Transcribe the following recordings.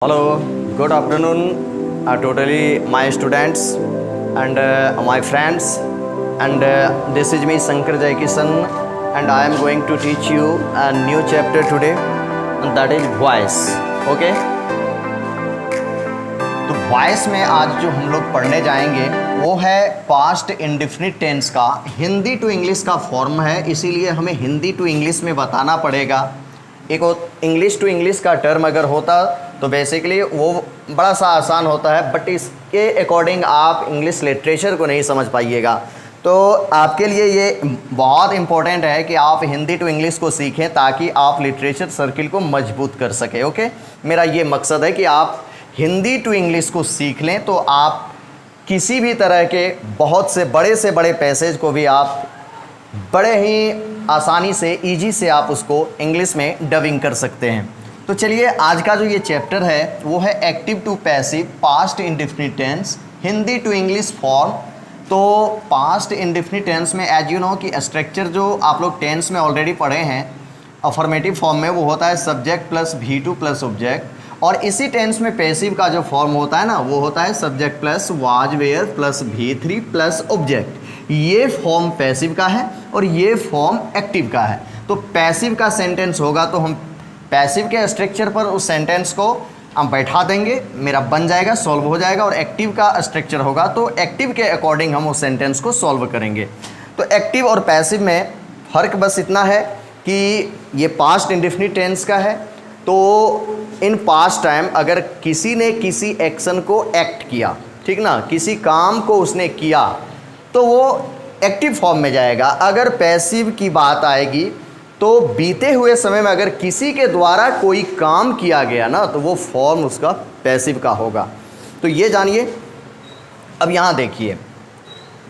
Hello, good afternoon, totally my students and my friends, and this is me Shankar Jaikishan, and I am going to teach you a new chapter today, and that is voice. Okay? तो voice में आज जो हम लोग पढ़ने जाएंगे वो है पास्ट इंडेफिनिट टेंस का हिंदी टू इंग्लिश का फॉर्म है, इसीलिए हमें हिंदी टू इंग्लिश में बताना पड़ेगा। एक इंग्लिश टू इंग्लिश का टर्म अगर होता तो बेसिकली वो बड़ा सा आसान होता है, बट इसके अकॉर्डिंग आप इंग्लिश लिटरेचर को नहीं समझ पाइएगा। तो आपके लिए ये बहुत इम्पोर्टेंट है कि आप हिंदी टू इंग्लिश को सीखें ताकि आप लिटरेचर सर्किल को मजबूत कर सकें। ओके, मेरा ये मकसद है कि आप हिंदी टू इंग्लिश को सीख लें तो आप किसी भी तरह के बहुत से बड़े पैसेज को भी आप बड़े ही आसानी से ईजी से आप उसको इंग्लिश में डबिंग कर सकते हैं। तो चलिए आज का जो ये चैप्टर है वो है active to passive past indefinite tense Hindi to English form. तो पास्ट इंडेफिनिट टेंस में एज यू नो कि स्ट्रक्चर जो आप लोग टेंस में ऑलरेडी पढ़े हैं अफर्मेटिव फॉर्म में वो होता है subject plus V2 plus object, और इसी टेंस में पैसिव का जो फॉर्म होता है ना वो होता है subject plus was were plus V3 plus object. ये फॉर्म पैसिव का है और ये फॉर्म एक्टिव का है। तो पैसिव का सेंटेंस होगा तो हम पैसिव के स्ट्रक्चर पर उस सेंटेंस को हम बैठा देंगे, मेरा बन जाएगा, सॉल्व हो जाएगा। और एक्टिव का स्ट्रक्चर होगा तो एक्टिव के अकॉर्डिंग हम उस सेंटेंस को सॉल्व करेंगे। तो एक्टिव और पैसिव में फ़र्क बस इतना है कि ये पास्ट इंडेफिनिट टेंस का है, तो इन पास्ट टाइम अगर किसी ने किसी एक्शन को एक्ट किया, ठीक ना, किसी काम को उसने किया तो वो एक्टिव फॉर्म में जाएगा। अगर पैसिव की बात आएगी तो बीते हुए समय में अगर किसी के द्वारा कोई काम किया गया ना तो वो फॉर्म उसका पैसिव का होगा। तो ये जानिए। अब यहाँ देखिए,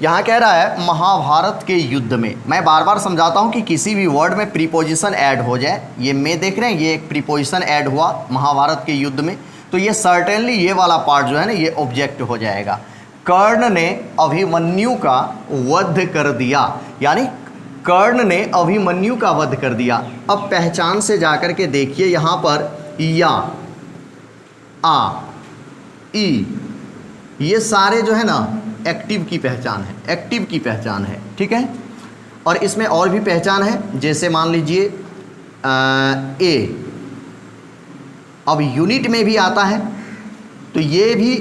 यहाँ कह रहा है महाभारत के युद्ध में। मैं बार बार समझाता हूँ कि किसी भी वर्ड में प्रीपोजिशन ऐड हो जाए, ये मैं देख रहे हैं ये एक प्रीपोजिशन ऐड हुआ महाभारत के युद्ध में, तो ये सर्टेनली ये वाला पार्ट जो है ना ये ऑब्जेक्ट हो जाएगा। कर्ण ने अभिमन्यु का वध कर दिया, यानी कर्ण ने अभिमन्यु का वध कर दिया। अब पहचान से जाकर के देखिए यहाँ पर या, आ, ई, ये सारे जो है ना एक्टिव की पहचान है, एक्टिव की पहचान है, ठीक है। और इसमें और भी पहचान है, जैसे मान लीजिए ए, अब यूनिट में भी आता है तो ये भी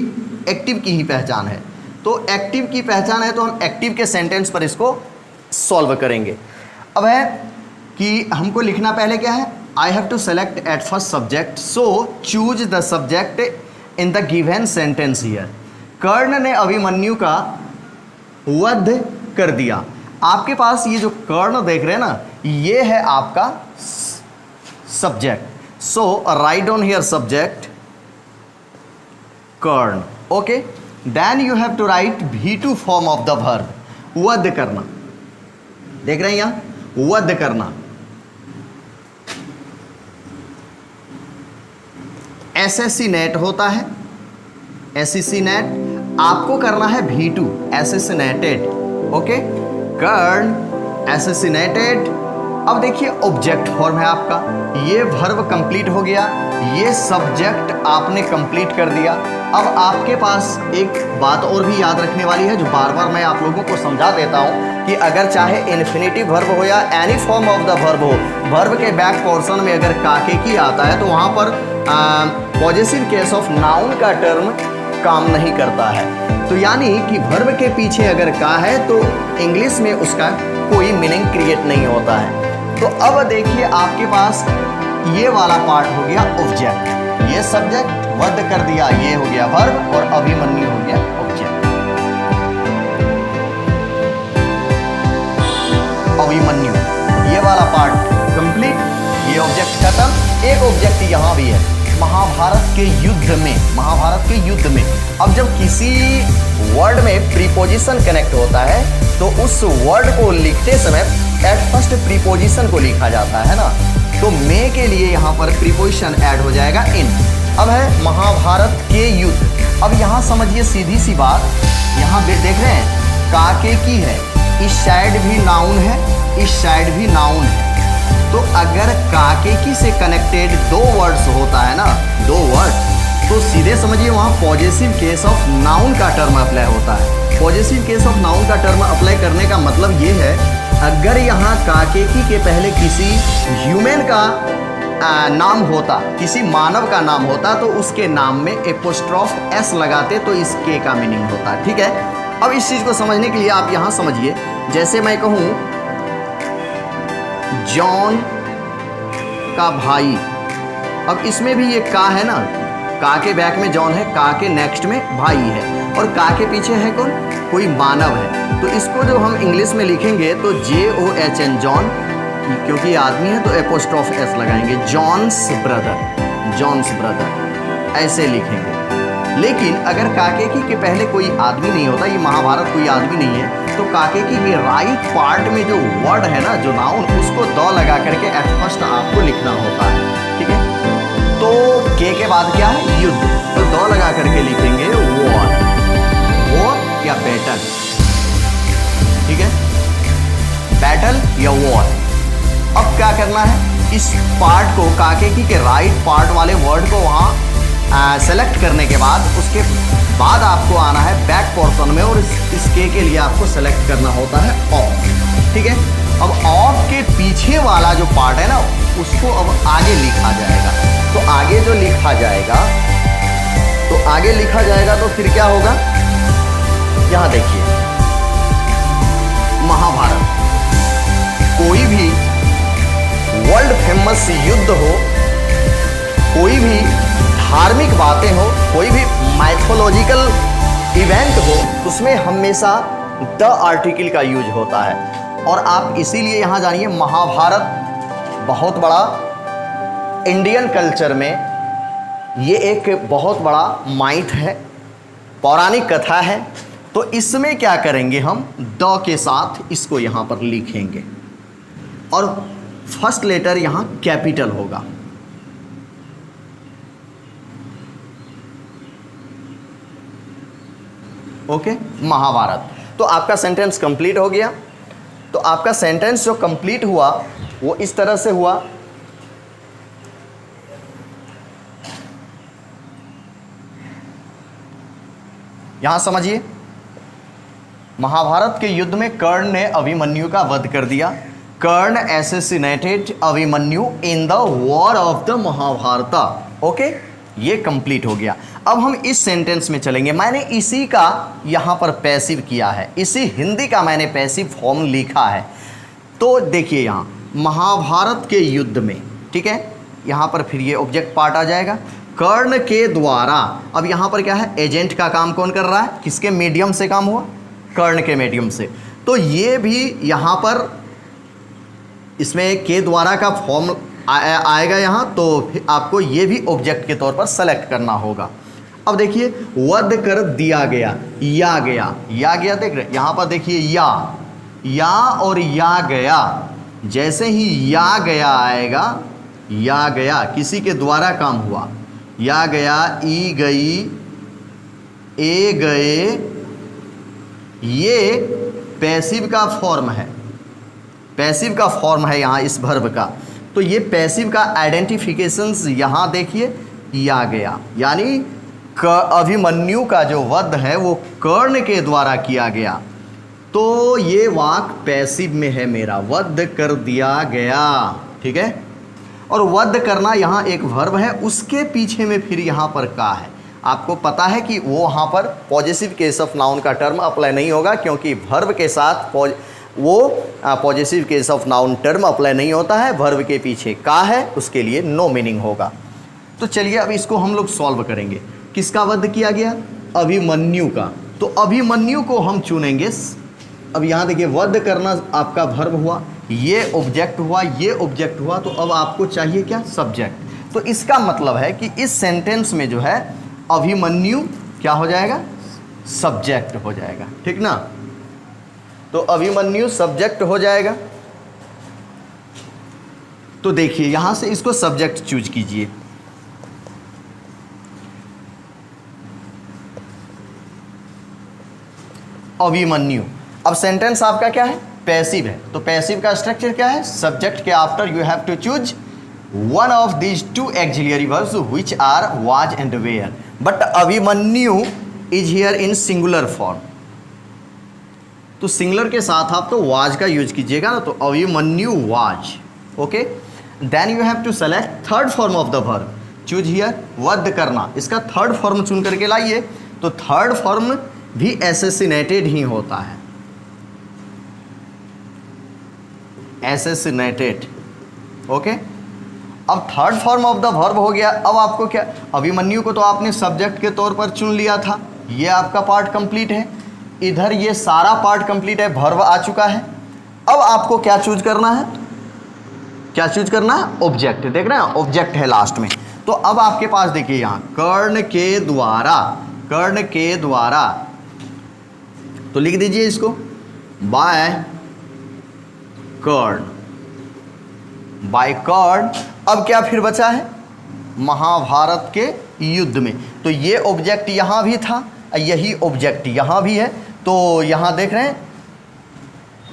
एक्टिव की ही पहचान है। तो एक्टिव की पहचान है तो हम एक्टिव के सेंटेंस पर इसको सॉल्व करेंगे। अब है कि हमको लिखना पहले क्या है, I have to select at first subject, so choose the subject in the given sentence here. Karna ने अभिमन्यु का वध कर दिया। आपके पास ये जो कर्ण देख रहे हैं ना ये है आपका subject, so write down here subject Karna. Okay, then you have to write V2 form of the verb, वध करना। देख रहे हैं यहाँ वध करना, एसेसिनेट होता है, एसेसिनेट। आपको करना है V2 एसेसिनेटेड। ओके, कर्ण एसेसिनेटेड। अब देखिए ऑब्जेक्ट फॉर्म है आपका, ये वर्ब कंप्लीट हो गया, ये सब्जेक्ट आपने कंप्लीट कर दिया। अब आपके पास एक बात और भी याद रखने वाली है जो बार बार मैं आप लोगों को समझा देता हूँ कि अगर चाहे इन्फिनिटिव वर्ब हो या any form of the verb हो, वर्ब के बैक पोर्शन में अगर काके की आता है तो वहाँ पर पॉजेसिव केस ऑफ नाउन का टर्म काम नहीं करता है। तो यानी कि वर्ब के पीछे अगर का है तो इंग्लिश में उसका कोई मीनिंग क्रिएट नहीं होता है। तो अब देखिए आपके पास ये वाला पार्ट हो गया ऑब्जेक्ट, ये सब्जेक्ट वध कर दिया, ये हो गया वर्ब, और अभिमन्यु हो गया ऑब्जेक्ट। अभिमन्यु ये वाला पार्ट कंप्लीट, ये ऑब्जेक्ट खत्म। एक ऑब्जेक्ट यहाँ भी है महाभारत के युद्ध में, महाभारत के युद्ध में। अब जब किसी वर्ड में प्रीपोजिशन कनेक्ट होता है तो उस वर्ड को लिखते समय एट फर्स्ट प्रीपोजिशन को लिखा जाता है ना, तो मे के लिए यहाँ पर प्रीपोजिशन ऐड हो जाएगा इन। अब है महाभारत के युद्ध। अब यहाँ समझिए सीधी सी बात, यहाँ देख रहे हैं काके की है, इस साइड भी नाउन है, इस साइड भी नाउन है। तो अगर काकेकी से कनेक्टेड दो वर्ड्स होता है ना, दो वर्ड, समझिए वहाँ पॉजेसिव केस ऑफ नाउन का टर्म अप्लाई होता है। पॉजेसिव केस ऑफ नाउन का टर्म अप्लाई करने का मतलब ये है, अगर यहाँ काकेकी के पहले किसी ह्यूमन का नाम होता, किसी मानव का नाम होता, तो उसके नाम में एपोस्ट्रॉफ एस लगाते तो इस के का मीनिंग होता है। ठीक है, अब इस चीज़ को समझने के लिए आप यहाँ समझिए, जैसे मैं कहूँ जॉन का भाई, अब इसमें भी ये का है ना, का के बैक में जॉन है, का के नेक्स्ट में भाई है, और का के पीछे है कौन, कोई मानव है। तो इसको जो हम इंग्लिश में लिखेंगे तो JOHN जॉन, क्योंकि आदमी है तो एपोस्ट्रॉफ एस लगाएंगे, जॉन्स ब्रदर, जॉन्स ब्रदर ऐसे लिखेंगे। लेकिन अगर काकेकी के पहले कोई आदमी नहीं होता, ये महाभारत कोई आदमी नहीं है, तो काकेकी के राइट पार्ट में जो वर्ड है ना, जो नाउन, उसको द लगा करके एट फर्स्ट आपको लिखना होता है। ठीक है, तो के बाद क्या है, युद्ध, तो द लगा करके लिखेंगे वॉर, वॉर या बैटल। ठीक है, बैटल या वॉर। अब क्या करना है, इस पार्ट को, काकेकी के राइट पार्ट वाले वर्ड को वहाँ सेलेक्ट करने के बाद, उसके बाद आपको आना है बैक पोर्शन में, और इस के लिए आपको सेलेक्ट करना होता है ऑफ। ठीक है, अब ऑफ के पीछे वाला जो पार्ट है ना, उसको अब आगे लिखा जाएगा। तो आगे जो लिखा जाएगा, तो आगे लिखा जाएगा तो फिर क्या होगा, यहाँ देखिए, महाभारत, कोई भी वर्ल्ड फेमस युद्ध हो, कोई भी धार्मिक बातें हो, कोई भी माइथोलॉजिकल इवेंट हो, उसमें हमेशा द आर्टिकल का यूज होता है। और आप इसीलिए यहाँ जानिए, महाभारत बहुत बड़ा इंडियन कल्चर में ये एक बहुत बड़ा माइथ है, पौराणिक कथा है। तो इसमें क्या करेंगे, हम द के साथ इसको यहाँ पर लिखेंगे, और फर्स्ट लेटर यहाँ कैपिटल होगा। ओके, महाभारत। तो आपका सेंटेंस कंप्लीट हो गया। तो आपका सेंटेंस जो कंप्लीट हुआ वो इस तरह से हुआ, यहां समझिए, महाभारत के युद्ध में कर्ण ने अभिमन्यु का वध कर दिया। Karna assassinated Abhimanyu in the war of the Mahabharata. Okay, ये कंप्लीट हो गया। अब हम इस सेंटेंस में चलेंगे। मैंने इसी का यहाँ पर पैसिव किया है, इसी हिंदी का मैंने पैसिव फॉर्म लिखा है। तो देखिए यहाँ महाभारत के युद्ध में, ठीक है, यहाँ पर फिर ये ऑब्जेक्ट पार्ट आ जाएगा, कर्ण के द्वारा। अब यहाँ पर क्या है, एजेंट का काम कौन कर रहा है, किसके मीडियम से काम हुआ, कर्ण के मीडियम से। तो ये भी यहाँ पर इसमें के द्वारा का फॉर्म आएगा यहाँ, तो आपको ये भी ऑब्जेक्ट के तौर पर सेलेक्ट करना होगा। अब देखिए, वध कर दिया गया, या गया, या गया, देख रहे यहाँ पर देखिए, या और या गया, जैसे ही या गया आएगा, या गया किसी के द्वारा काम हुआ, या गया, ई गई, ए गए, ये पैसिव का फॉर्म है, पैसिव का फॉर्म है यहाँ इस वर्ब का। तो ये पैसिव का आइडेंटिफिकेशंस यहाँ देखिए, या गया, यानी अभिमन्यु का जो वध है वो कर्ण के द्वारा किया गया। तो ये वाक पैसिव में है मेरा, वध कर दिया गया। ठीक है, और वध करना यहाँ एक वर्ब है, उसके पीछे में फिर यहाँ पर का है। आपको पता है कि वो वहाँ पर पॉजिटिव केस ऑफ नाउन का टर्म अप्लाई नहीं होगा, क्योंकि वर्ब के साथ वो positive case of noun term apply नहीं होता है। वर्ब के पीछे का है, उसके लिए नो मीनिंग होगा। तो चलिए अब इसको हम लोग सॉल्व करेंगे। किसका वध किया गया, अभिमन्यु का। तो अभिमन्यु को हम चुनेंगे। अब यहाँ देखिए, वध करना आपका वर्ब हुआ, ये ऑब्जेक्ट हुआ, ये ऑब्जेक्ट हुआ, तो अब आपको चाहिए क्या, सब्जेक्ट। तो इसका मतलब है कि इस सेंटेंस में जो है अभिमन्यु क्या हो जाएगा, सब्जेक्ट हो जाएगा। ठीक ना, तो अभिमन्यु सब्जेक्ट हो जाएगा। तो देखिए यहां से इसको सब्जेक्ट चूज कीजिए। अभिमन्यु, अब सेंटेंस आपका क्या है, पैसिव है। तो पैसिव का स्ट्रक्चर क्या है, सब्जेक्ट के after you have to choose one of these two auxiliary verbs which are was and were. But Abhimanyu is here in singular form, तो सिंगुलर के साथ आप तो वाज का यूज कीजिएगा ना, तो Abhimanyu was. Okay, then you have to select third form of the verb, choose here वध करना, इसका थर्ड फॉर्म चुन करके लाइए। तो थर्ड फॉर्म भी असैसिनेटेड ही होता है, असैसिनेटेड। ओके, अब third form of the verb हो गया। अब आपको क्या, अभिमन्यु को तो आपने सब्जेक्ट के तौर पर चुन लिया था, ये आपका पार्ट कंप्लीट है। इधर ये सारा पार्ट कंप्लीट है, वर्ब आ चुका है। अब आपको क्या चूज करना है, क्या चूज करना है, ऑब्जेक्ट। देख रहे हैं ऑब्जेक्ट है लास्ट में। तो अब आपके पास देखिए यहाँ कर्ण के द्वारा, कर्ण के द्वारा, तो लिख दीजिए इसको बाय कर्ण, बाय कर्ण। अब क्या फिर बचा है, महाभारत के युद्ध में, तो ये ऑब्जेक्ट यहां भी था, यही ऑब्जेक्ट यहां भी है। तो यहां देख रहे हैं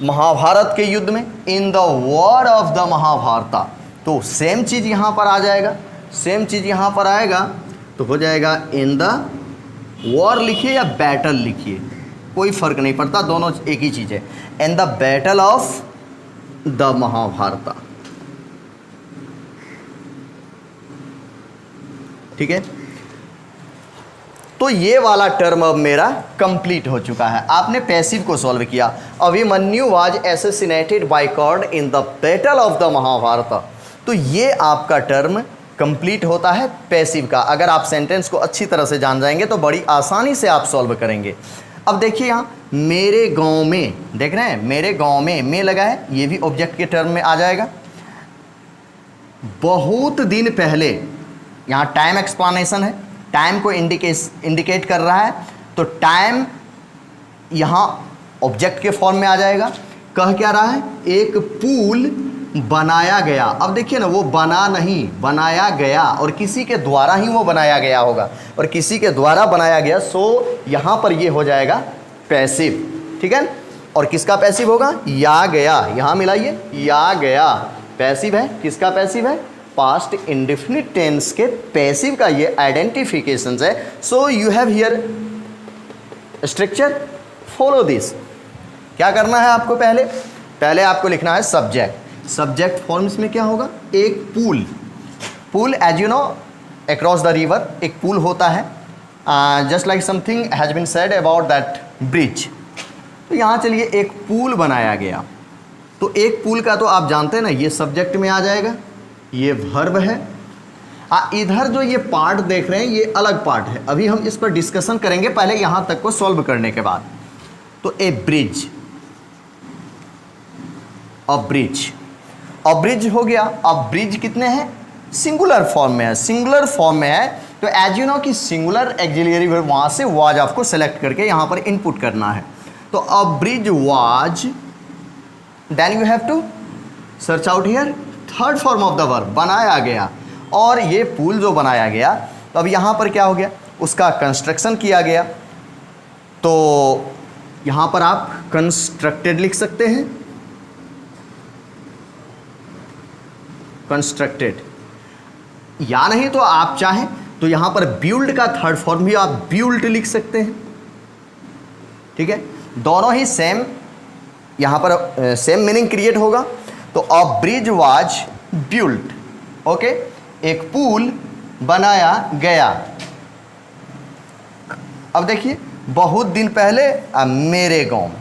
महाभारत के युद्ध में, in the war of the Mahabharata, तो सेम चीज यहां पर आ जाएगा, सेम चीज यहां पर आएगा, तो हो जाएगा इन द वॉर लिखिए या बैटल लिखिए, कोई फर्क नहीं पड़ता, दोनों एक ही चीज है। In the battle of the Mahabharata, ठीक है। तो ये वाला टर्म अब मेरा कंप्लीट हो चुका है। आपने पैसिव को सॉल्व किया, Abhimanyu was assassinated by Karna in the battle of the Mahabharata, तो ये आपका टर्म कंप्लीट होता है पैसिव का। अगर आप सेंटेंस को अच्छी तरह से जान जाएंगे तो बड़ी आसानी से आप सॉल्व करेंगे। अब देखिए यहाँ मेरे गांव में, देख रहे हैं मेरे गांव में लगा है, ये भी ऑब्जेक्ट के टर्म में आ जाएगा। बहुत दिन पहले, यहाँ टाइम एक्सप्लेनेशन है, टाइम को इंडिकेट कर रहा है, तो टाइम यहाँ ऑब्जेक्ट के फॉर्म में आ जाएगा। कह क्या रहा है, एक पुल बनाया गया। अब देखिए ना, वो बना नहीं, बनाया गया, और किसी के द्वारा ही वो बनाया गया होगा, और किसी के द्वारा बनाया गया, सो यहाँ पर ये हो जाएगा पैसिव, ठीक है। और किसका पैसिव होगा, या गया, यहाँ मिलाइए, या गया पैसिव है। किसका पैसिव है, पास्ट इंडेफिनिट टेंस के पैसिव का ये आइडेंटिफिकेशन है। So you have here structure, follow this. क्या करना है आपको, पहले आपको लिखना है सब्जेक्ट। सब्जेक्ट फॉर्म्स में क्या होगा, एक पुल, पुल as you know across the river एक पुल होता है, just like something has been said about that bridge. तो यहाँ चलिए एक पुल बनाया गया, तो एक पुल का तो आप जानते हैं ना, ये सब्जेक्ट में आ जाएगा, ये वर्ब है। इधर जो ये पार्ट देख रहे हैं ये अलग पार्ट है, अभी हम इस पर डिस्कशन करेंगे, पहले यहाँ तक को सॉल्व करने के बाद। तो a bridge, a bridge, a bridge हो गया। अब ब्रिज कितने हैं, सिंगुलर फॉर्म में है, सिंगुलर फॉर्म में है। तो एज यू नो कि सिंगुलर एक्सिलरी वर्ब, वहाँ से वाज आपको सेलेक्ट करके यहाँ पर इनपुट करना है। तो a bridge was, then you have to search out here third form of the verb, बनाया गया। और ये पुल जो बनाया गया, तो अब यहाँ पर क्या हो गया, उसका कंस्ट्रक्शन किया गया। तो यहाँ पर आप कंस्ट्रक्टेड लिख सकते हैं, कंस्ट्रक्टेड, या नहीं तो आप चाहें तो यहाँ पर बिल्ड का थर्ड फॉर्म भी आप बिल्ड लिख सकते हैं, ठीक है। दोनों ही सेम, यहाँ पर सेम मीनिंग क्रिएट होगा। तो a bridge was built, okay, एक पुल बनाया गया। अब देखिए बहुत दिन पहले मेरे गांव।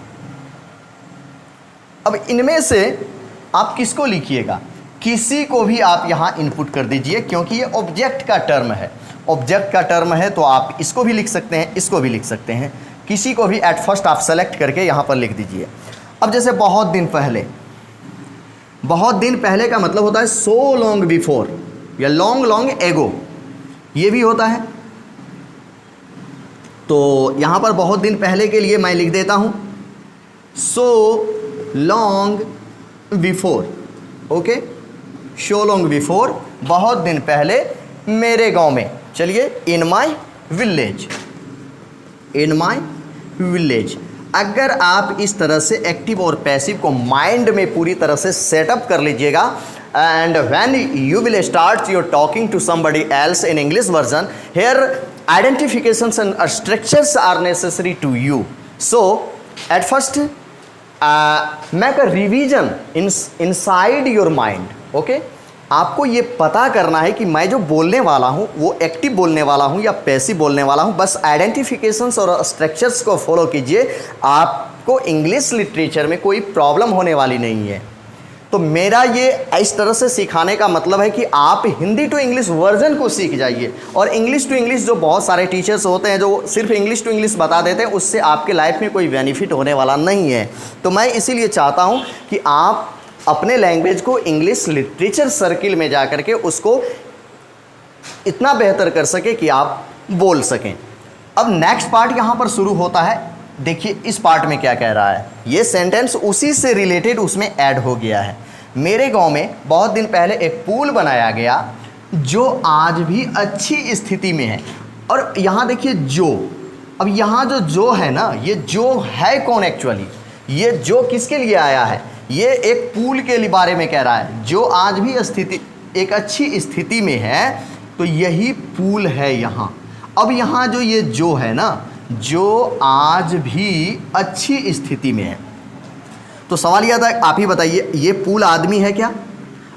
अब इनमें से आप किसको लिखिएगा, किसी को भी आप यहाँ इनपुट कर दीजिए, क्योंकि ये ऑब्जेक्ट का टर्म है, ऑब्जेक्ट का टर्म है, तो आप इसको भी लिख सकते हैं, इसको भी लिख सकते हैं, किसी को भी एट फर्स्ट आप सेलेक्ट करके यहाँ पर लिख दीजिए। अब जैसे बहुत दिन पहले, बहुत दिन पहले का मतलब होता है सो लॉन्ग बिफोर या लॉन्ग लॉन्ग एगो, ये भी होता है। तो यहाँ पर बहुत दिन पहले के लिए मैं लिख देता हूँ so long before, okay, so long before, बहुत दिन पहले मेरे गांव में। चलिए इन my village, in my village. अगर आप इस तरह से एक्टिव और पैसिव को माइंड में पूरी तरह से सेटअप कर लीजिएगा, and when you will start your talking to somebody else in English version, here identifications and structures are necessary to you. So at first make a revision inside your mind. Okay, आपको ये पता करना है कि मैं जो बोलने वाला हूँ वो एक्टिव बोलने वाला हूँ या पैसिव बोलने वाला हूँ। बस आइडेंटिफिकेशंस और स्ट्रक्चर्स को फॉलो कीजिए, आपको इंग्लिश लिटरेचर में कोई प्रॉब्लम होने वाली नहीं है। तो मेरा ये इस तरह से सिखाने का मतलब है कि आप हिंदी टू इंग्लिश वर्जन को सीख जाइए, और इंग्लिश टू इंग्लिश जो बहुत सारे टीचर्स होते हैं जो सिर्फ इंग्लिश टू इंग्लिश बता देते हैं, उससे आपके लाइफ में कोई बेनिफिट होने वाला नहीं है। तो मैं इसीलिए चाहता हूँ कि आप अपने लैंग्वेज को इंग्लिश लिटरेचर सर्किल में जा कर के उसको इतना बेहतर कर सके कि आप बोल सकें। अब नेक्स्ट पार्ट यहाँ पर शुरू होता है। देखिए इस पार्ट में क्या कह रहा है, ये सेंटेंस उसी से रिलेटेड उसमें ऐड हो गया है। मेरे गांव में बहुत दिन पहले एक पुल बनाया गया जो आज भी अच्छी स्थिति में है। और यहाँ देखिए जो, अब यहाँ जो है ना, ये जो है कौन एक्चुअली, ये जो किसके लिए आया है, ये एक पुल के लिए बारे में कह रहा है जो आज भी स्थिति एक अच्छी स्थिति में है। तो यही पुल है यहाँ। अब यहाँ जो ये जो है ना, जो आज भी अच्छी स्थिति में है, तो सवाल यह था, आप ही बताइए ये पुल आदमी है क्या?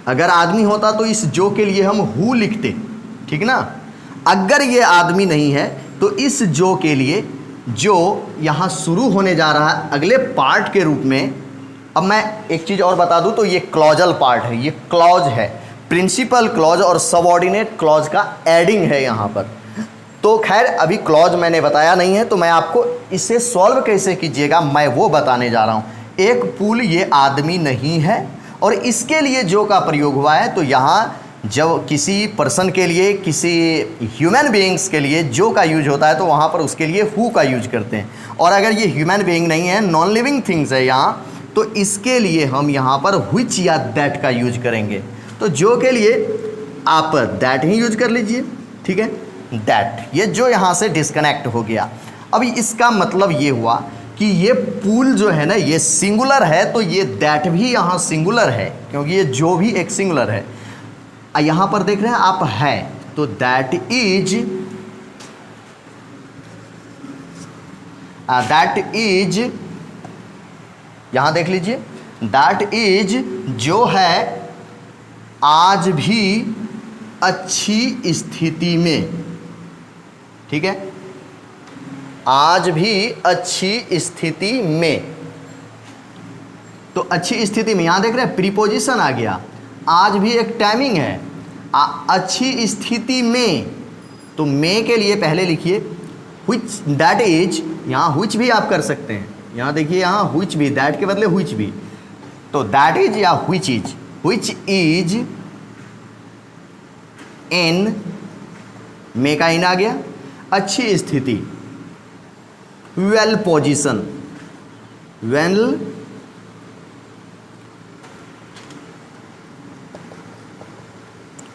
अगर आदमी होता तो इस जो के लिए हम हु लिखते, ठीक ना। अगर ये आदमी नहीं है तो इस जो के लिए जो यहाँ शुरू होने जा रहा है अगले पार्ट के रूप में। अब मैं एक चीज़ और बता दूं तो ये क्लॉजल पार्ट है, ये क्लॉज है, प्रिंसिपल क्लॉज और सबऑर्डिनेट क्लॉज का एडिंग है यहाँ पर। तो खैर अभी क्लॉज मैंने बताया नहीं है, तो मैं आपको इसे सॉल्व कैसे कीजिएगा मैं वो बताने जा रहा हूँ। एक पुल ये आदमी नहीं है और इसके लिए जो का प्रयोग हुआ है, तो यहाँ जब किसी पर्सन के लिए, किसी ह्यूमन बीइंग्स के लिए जो का यूज होता है तो वहाँ पर उसके लिए हु का यूज करते हैं। और अगर ये ह्यूमन बीइंग नहीं है, नॉन लिविंग थिंग्स है यहाँ, तो इसके लिए हम यहाँ पर व्हिच या दैट का यूज करेंगे। तो जो के लिए आप दैट ही यूज कर लीजिए, ठीक है, दैट। ये जो यहाँ से डिस्कनेक्ट हो गया। अभी इसका मतलब ये हुआ कि ये पुल जो है ना ये सिंगुलर है, तो ये दैट भी यहाँ सिंगुलर है क्योंकि ये जो भी एक सिंगुलर है। यहाँ पर देख रहे हैं आप है, तो दैट इज यहाँ देख लीजिए, दैट इज जो है आज भी अच्छी स्थिति में, ठीक है, आज भी अच्छी स्थिति में। तो अच्छी स्थिति में यहाँ देख रहे हैं प्रीपोजिशन आ गया, आज भी एक टाइमिंग है, अच्छी स्थिति में। तो में के लिए पहले लिखिए which, दैट इज, यहाँ which भी आप कर सकते हैं, यहाँ देखिए यहाँ which भी, दैट के बदले which भी। तो दैट इज या which इज इन, में का इन आ गया, अच्छी स्थिति, वेल पोजीशन,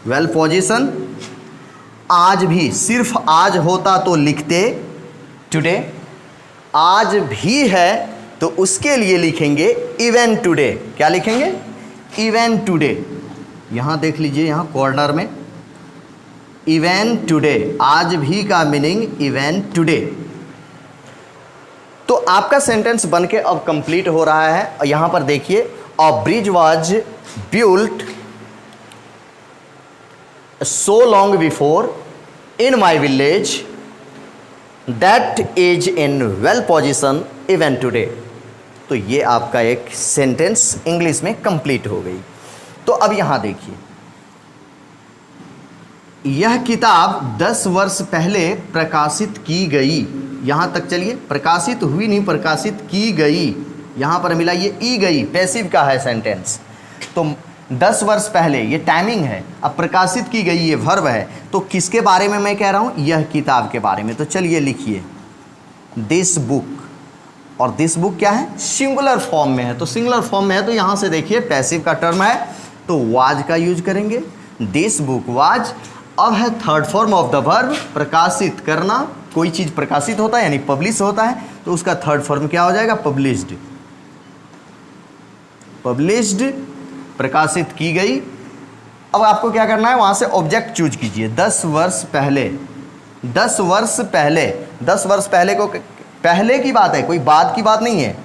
वेल पोजीशन। आज भी, सिर्फ आज होता तो लिखते टुडे, आज भी है तो उसके लिए लिखेंगे इवन टुडे। क्या लिखेंगे? Even today. यहाँ देख लीजिए, यहाँ कॉर्नर में इवन टुडे, आज भी का मीनिंग इवन टुडे। तो आपका सेंटेंस बनके अब कंप्लीट हो रहा है। और यहाँ पर देखिए, अ bridge was built so long before in my village that is in well position even today। तो ये आपका एक सेंटेंस इंग्लिश में कंप्लीट हो गई। तो अब यहाँ देखिए, यह किताब 10 वर्ष पहले प्रकाशित की गई। यहाँ तक चलिए, प्रकाशित हुई नहीं, प्रकाशित की गई। यहाँ पर मिला ये ई गई, पैसिव का है सेंटेंस। तो 10 वर्ष पहले ये टाइमिंग है, अब प्रकाशित की गई ये वर्ब है। तो किसके बारे में मैं कह रहा हूँ? यह किताब के बारे में। तो चलिए लिखिए दिस बुक, और दिस बुक क्या है? सिंगुलर फॉर्म में है। तो सिंगुलर फॉर्म में है तो यहाँ से देखिए पैसिव का टर्म है तो वाज का यूज करेंगे, दिस बुक वाज। अब है third form of the verb, प्रकाशित करना। कोई चीज़ प्रकाशित होता है यानी पब्लिश होता है, तो उसका थर्ड फॉर्म क्या हो जाएगा? पब्लिश्ड। पब्लिश्ड, प्रकाशित की गई। अब आपको क्या करना है, वहाँ से ऑब्जेक्ट चूज कीजिए। 10 वर्ष पहले, 10 वर्ष पहले, 10 वर्ष पहले को पहले की बात है, कोई बाद की बात नहीं है।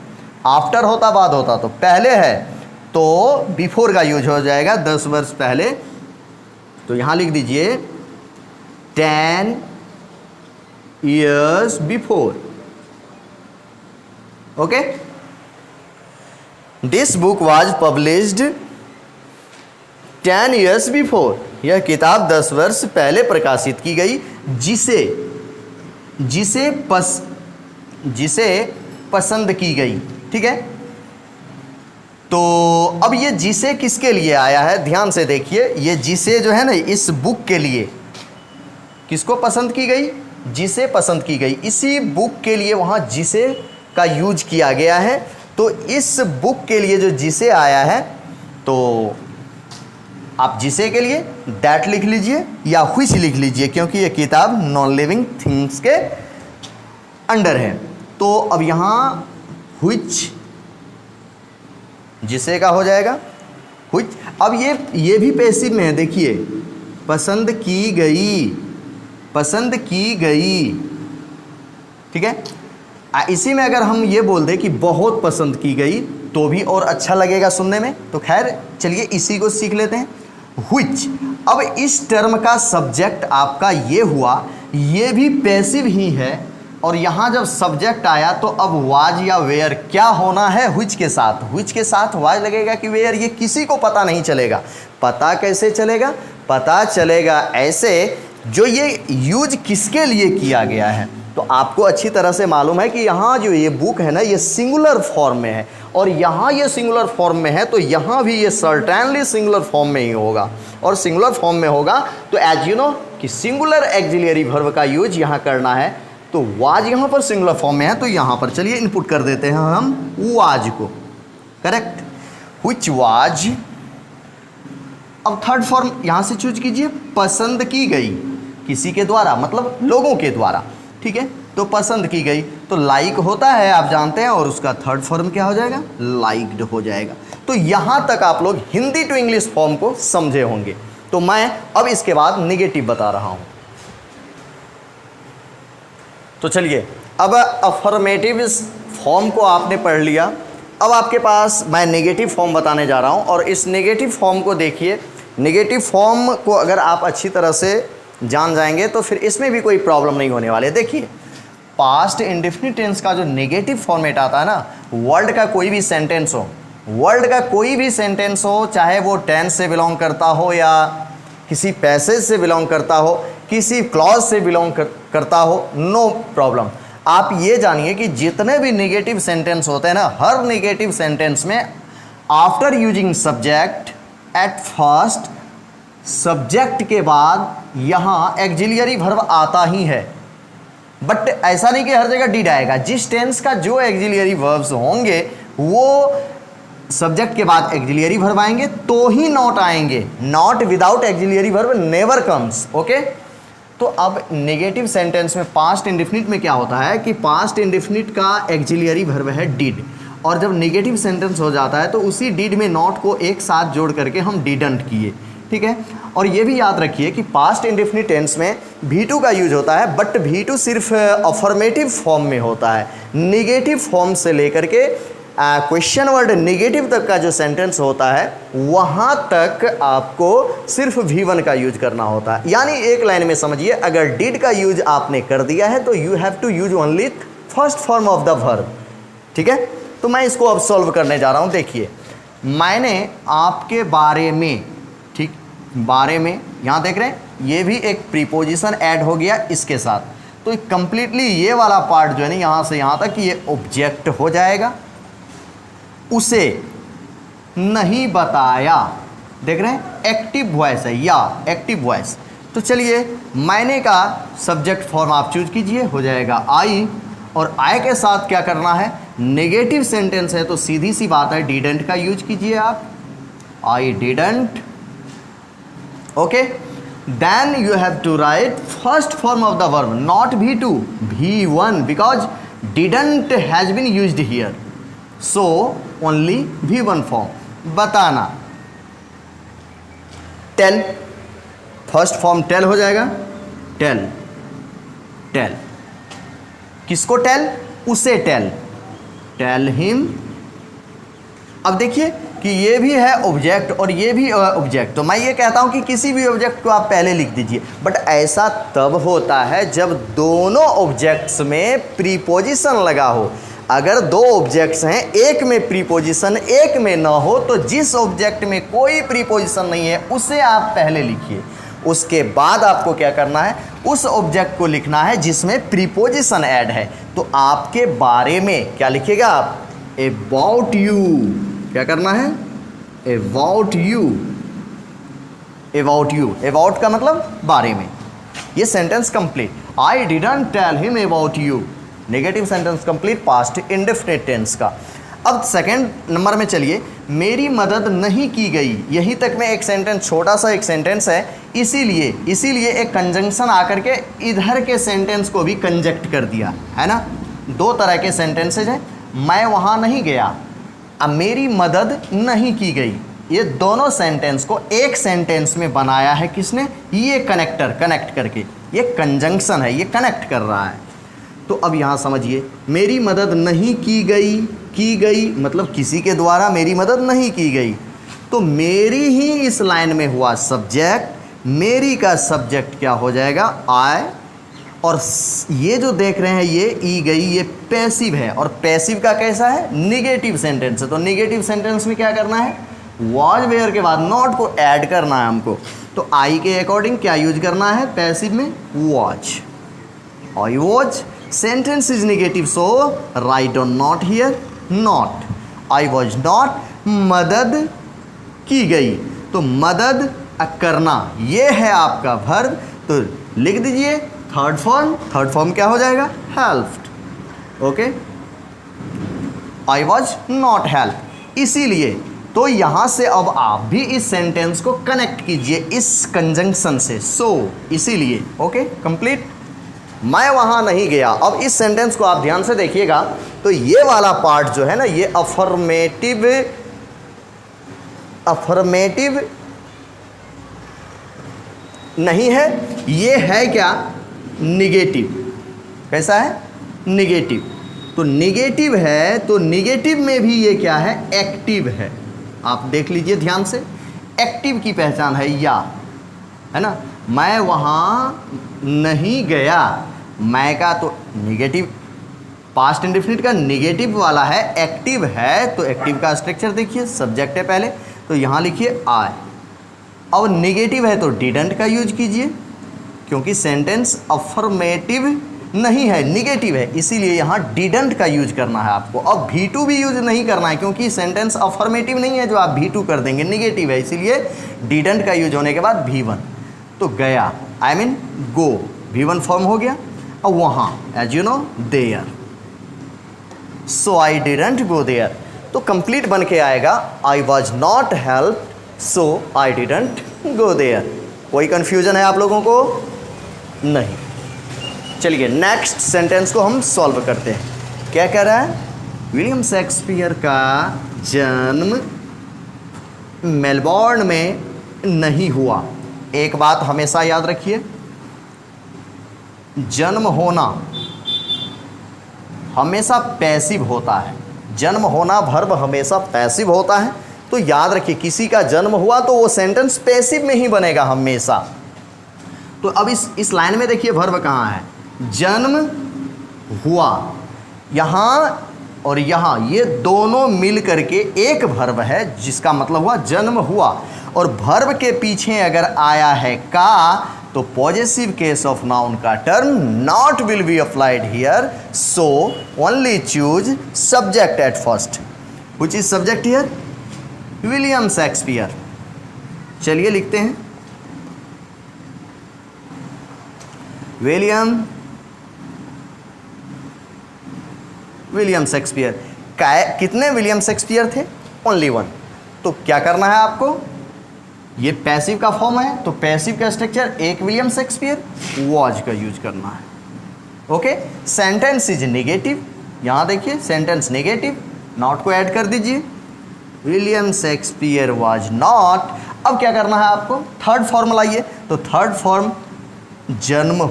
आफ्टर होता बाद होता तो पहले है तो बिफोर का यूज हो जाएगा, 10 वर्ष पहले। तो यहां लिख दीजिए 10 years before. Okay, this book was published 10 years before. यह किताब 10 वर्ष पहले प्रकाशित की गई, जिसे पसंद की गई। ठीक है, तो अब ये जिसे किसके लिए आया है, ध्यान से देखिए। ये जिसे जो है ना, इस बुक के लिए किसको पसंद की गई, जिसे पसंद की गई, इसी बुक के लिए वहां जिसे का यूज किया गया है। तो इस बुक के लिए जो जिसे आया है, तो आप जिसे के लिए दैट लिख लीजिए या व्हिच लिख लीजिए, क्योंकि ये किताब नॉन लिविंग थिंग्स के अंडर है। तो अब यहां व्हिच जिसे का हो जाएगा व्हिच। अब ये भी पैसिव में है, देखिए पसंद की गई, पसंद की गई। ठीक है, इसी में अगर हम ये बोल दें कि बहुत पसंद की गई तो भी और अच्छा लगेगा सुनने में। तो खैर चलिए इसी को सीख लेते हैं, व्हिच। अब इस टर्म का सब्जेक्ट आपका ये हुआ, ये भी पैसिव ही है, और यहाँ जब सब्जेक्ट आया तो अब वाज या वेयर क्या होना है, व्हिच के साथ। व्हिच के साथ वाज लगेगा कि वेयर, ये किसी को पता नहीं चलेगा। पता कैसे चलेगा, पता चलेगा ऐसे, जो ये यूज किसके लिए किया गया है। तो आपको अच्छी तरह से मालूम है कि यहाँ जो ये बुक है ना, ये सिंगुलर फॉर्म में है, और यहाँ ये सिंगुलर फॉर्म में है, तो यहाँ भी ये सर्टेनली सिंगुलर फॉर्म में ही होगा। और सिंगुलर फॉर्म में होगा तो एज यू नो कि सिंगुलर एक्सिलरी वर्ब का यूज यहाँ करना है। तो वाज यहाँ पर सिंगुलर फॉर्म में है, तो यहाँ पर चलिए इनपुट कर देते हैं हम वाज को, करेक्ट, व्हिच वाज। अब थर्ड फॉर्म यहाँ से चूज कीजिए, पसंद की गई, किसी के द्वारा मतलब लोगों के द्वारा। ठीक है, तो पसंद की गई तो लाइक होता है, आप जानते हैं, और उसका थर्ड फॉर्म क्या हो जाएगा, लाइक्ड हो जाएगा। तो यहाँ तक आप लोग हिंदी टू इंग्लिश फॉर्म को समझे होंगे। तो मैं अब इसके बाद नेगेटिव बता रहा हूँ। तो चलिए, अब अफर्मेटिव फॉर्म को आपने पढ़ लिया, अब आपके पास मैं नेगेटिव फॉर्म बताने जा रहा हूँ। और इस नेगेटिव फॉर्म को देखिए, नेगेटिव फॉर्म को अगर आप अच्छी तरह से जान जाएंगे तो फिर इसमें भी कोई प्रॉब्लम नहीं होने वाले। देखिए, पास्ट इंडेफिनिट टेंस का जो नेगेटिव फॉर्मेट आता है ना, वर्ल्ड का कोई भी सेंटेंस हो, वर्ल्ड का कोई भी सेंटेंस हो, चाहे वो टेंस से बिलोंग करता हो या किसी पैसेज से बिलोंग करता हो, किसी क्लॉज से बिलोंग करता हो, नो प्रॉब्लम। आप ये जानिए कि जितने भी नेगेटिव सेंटेंस होते हैं ना, हर नेगेटिव सेंटेंस में after using subject at first, subject के बाद यहाँ एक्सिलरी वर्ब आता ही है। बट ऐसा नहीं कि हर जगह डिड आएगा। जिस टेंस का जो एक्सिलरी वर्ब्स होंगे वो सब्जेक्ट के बाद एक्सिलरी वर्ब आएंगे तो ही नॉट आएंगे। Not without axillary verb never comes. Okay, तो अब नेगेटिव सेंटेंस में पास्ट इंडेफिनिट में क्या होता है कि पास्ट इंडेफिनिट का एक्सिलरी वर्ब है डिड, और जब नेगेटिव सेंटेंस हो जाता है तो उसी डिड में नॉट को एक साथ जोड़ करके हम डिडंट किए। ठीक है, और ये भी याद रखिए कि पास्ट इंडेफिनिट टेंस में V2 का यूज होता है, बट V2 सिर्फ अफर्मेटिव फॉर्म में होता है। नेगेटिव फॉर्म से लेकर के क्वेश्चन वर्ड नेगेटिव तक का जो सेंटेंस होता है वहाँ तक आपको सिर्फ V1 का यूज करना होता है। यानी एक लाइन में समझिए, अगर डिड का यूज आपने कर दिया है तो you have to use only first form of the verb. ठीक है, तो मैं इसको अब सॉल्व करने जा रहा हूँ। देखिए, मैंने आपके बारे में, ठीक, बारे में यहाँ देख रहे हैं, ये भी एक प्रीपोजिशन ऐड हो गया इसके साथ। तो कंप्लीटली ये वाला पार्ट जो है ना, यहाँ से यहाँ तक ये ऑब्जेक्ट हो जाएगा। उसे नहीं बताया, देख रहे हैं, एक्टिव वॉइस है या एक्टिव वॉइस। तो चलिए, मैंने का सब्जेक्ट फॉर्म आप चूज कीजिए, हो जाएगा आई, और आई के साथ क्या करना है, नेगेटिव सेंटेंस है तो सीधी सी बात है डिडंट का यूज कीजिए आप, I didn't. Okay, then you have to write first form of the verb, not V2, V1, because didn't has been used here, so only V1 form. बताना, tell, first form tell हो जाएगा, tell, tell. किसको tell? उसे tell, tell him. अब देखिए कि ये भी है ऑब्जेक्ट और ये भी ऑब्जेक्ट, तो मैं ये कहता हूँ कि किसी भी ऑब्जेक्ट को आप पहले लिख दीजिए, बट ऐसा तब होता है जब दोनों ऑब्जेक्ट्स में प्रीपोजिशन लगा हो। अगर दो ऑब्जेक्ट्स हैं, एक में प्रीपोजिशन एक में ना हो, तो जिस ऑब्जेक्ट में कोई प्रीपोजिशन नहीं है उसे आप पहले लिखिए, उसके बाद आपको क्या करना है, उस ऑब्जेक्ट को लिखना है जिसमें प्रीपोजिशन ऐड है। तो आपके बारे में क्या लिखिएगा आप? About you. क्या करना है? About you. About you, about का मतलब बारे में। ये sentence complete. I didn't tell him about you, negative sentence complete, past indefinite tense का। अब सेकंड नंबर में चलिए, मेरी मदद नहीं की गई। यहीं तक में एक सेंटेंस, छोटा सा एक सेंटेंस है, इसीलिए एक कंजंक्शन आकर के इधर के सेंटेंस को भी कंजक्ट कर दिया है ना। दो तरह के सेंटेंसेज हैं, मैं वहाँ नहीं गया, अब मेरी मदद नहीं की गई। ये दोनों सेंटेंस को एक सेंटेंस में बनाया है किसने? ये कनेक्टर, कनेक्ट करके, ये कंजंक्शन है, ये कनेक्ट कर रहा है। तो अब यहाँ समझिए, मेरी मदद नहीं की गई मतलब किसी के द्वारा मेरी मदद नहीं की गई, तो मेरी ही इस लाइन में हुआ सब्जेक्ट, मेरी का सब्जेक्ट क्या हो जाएगा? आई। और ये जो देख रहे हैं ये ई गई, ये पैसिव है, और पैसिव का कैसा है? निगेटिव सेंटेंस है। तो निगेटिव सेंटेंस में क्या करना है? वॉज वेयर के बाद नॉट को ऐड करना है हमको। तो आई के अकॉर्डिंग क्या यूज करना है पैसिव में? Was. I was, sentence is negative, so right on not here, not. I was not, मदद की गई, तो मदद करना ये है आपका वर्ब, तो लिख दीजिए थर्ड फॉर्म क्या हो जाएगा? Helped. Okay, I was not help. इसीलिए तो यहाँ से अब आप भी इस सेंटेंस को कनेक्ट कीजिए इस कंजंक्शन से, सो इसीलिए। Okay, complete. मैं वहाँ नहीं गया। अब इस सेंटेंस को आप ध्यान से देखिएगा, तो ये वाला पार्ट जो है ना, ये अफर्मेटिव नहीं है, ये है क्या? निगेटिव। कैसा है? निगेटिव। तो निगेटिव है, तो निगेटिव में भी ये क्या है? एक्टिव है। आप देख लीजिए ध्यान से, एक्टिव की पहचान है या, है ना। मैं वहाँ नहीं गया, मैं का तो निगेटिव, पास्ट इंडेफिनिट का निगेटिव वाला है, एक्टिव है, तो एक्टिव का स्ट्रक्चर देखिए, सब्जेक्ट है पहले, तो यहाँ लिखिए आई। अब निगेटिव है तो डिडंट का यूज कीजिए, क्योंकि सेंटेंस अफर्मेटिव नहीं है, निगेटिव है, इसीलिए यहाँ डिडंट का यूज करना है आपको। अब V2 भी यूज नहीं करना है, क्योंकि सेंटेंस अफर्मेटिव नहीं है जो आप V2 कर देंगे, निगेटिव है, इसीलिए डिडंट का यूज होने के बाद V1। तो गया, I mean go, V1 form हो गया। अब वहाँ, as you know, there, so I didn't go there, तो कंप्लीट बन के आएगा I was not help, so I didn't go there. कोई कंफ्यूजन है आप लोगों को? नहीं। चलिए नेक्स्ट सेंटेंस को हम सॉल्व करते हैं। क्या कह रहा है? विलियम शेक्सपियर का जन्म मेलबोर्न में नहीं हुआ। एक बात हमेशा याद रखिए, जन्म होना हमेशा पैसिव होता है, जन्म होना वर्ब हमेशा पैसिव होता है। तो याद रखिए, किसी का जन्म हुआ तो वो सेंटेंस पैसिव में ही बनेगा हमेशा। तो अब इस लाइन में देखिए वर्ब कहाँ है? जन्म हुआ, यहाँ और यहाँ, ये दोनों मिल करके एक वर्ब है, जिसका मतलब हुआ जन्म हुआ। और वर्ब के पीछे अगर आया है का, तो पॉजेसिव केस ऑफ नाउन का term not will be applied here, so only choose subject at first. Which is subject here? William Shakespeare. चलिए लिखते हैं, विलियम शेक्सपियर। कितने विलियम शेक्सपियर थे? Only one. तो क्या करना है आपको? ये पैसिव का फॉर्म है, तो पैसिव का स्ट्रक्चर एक विलियम शेक्सपियर, वॉज का यूज करना है। ओके, सेंटेंस इज नेगेटिव, यहाँ देखिए सेंटेंस नेगेटिव, नॉट को ऐड कर दीजिए, विलियम शेक्सपियर वॉज नॉट। अब क्या करना है आपको? थर्ड फॉर्म लाइए, तो थर्ड फॉर्म जन्म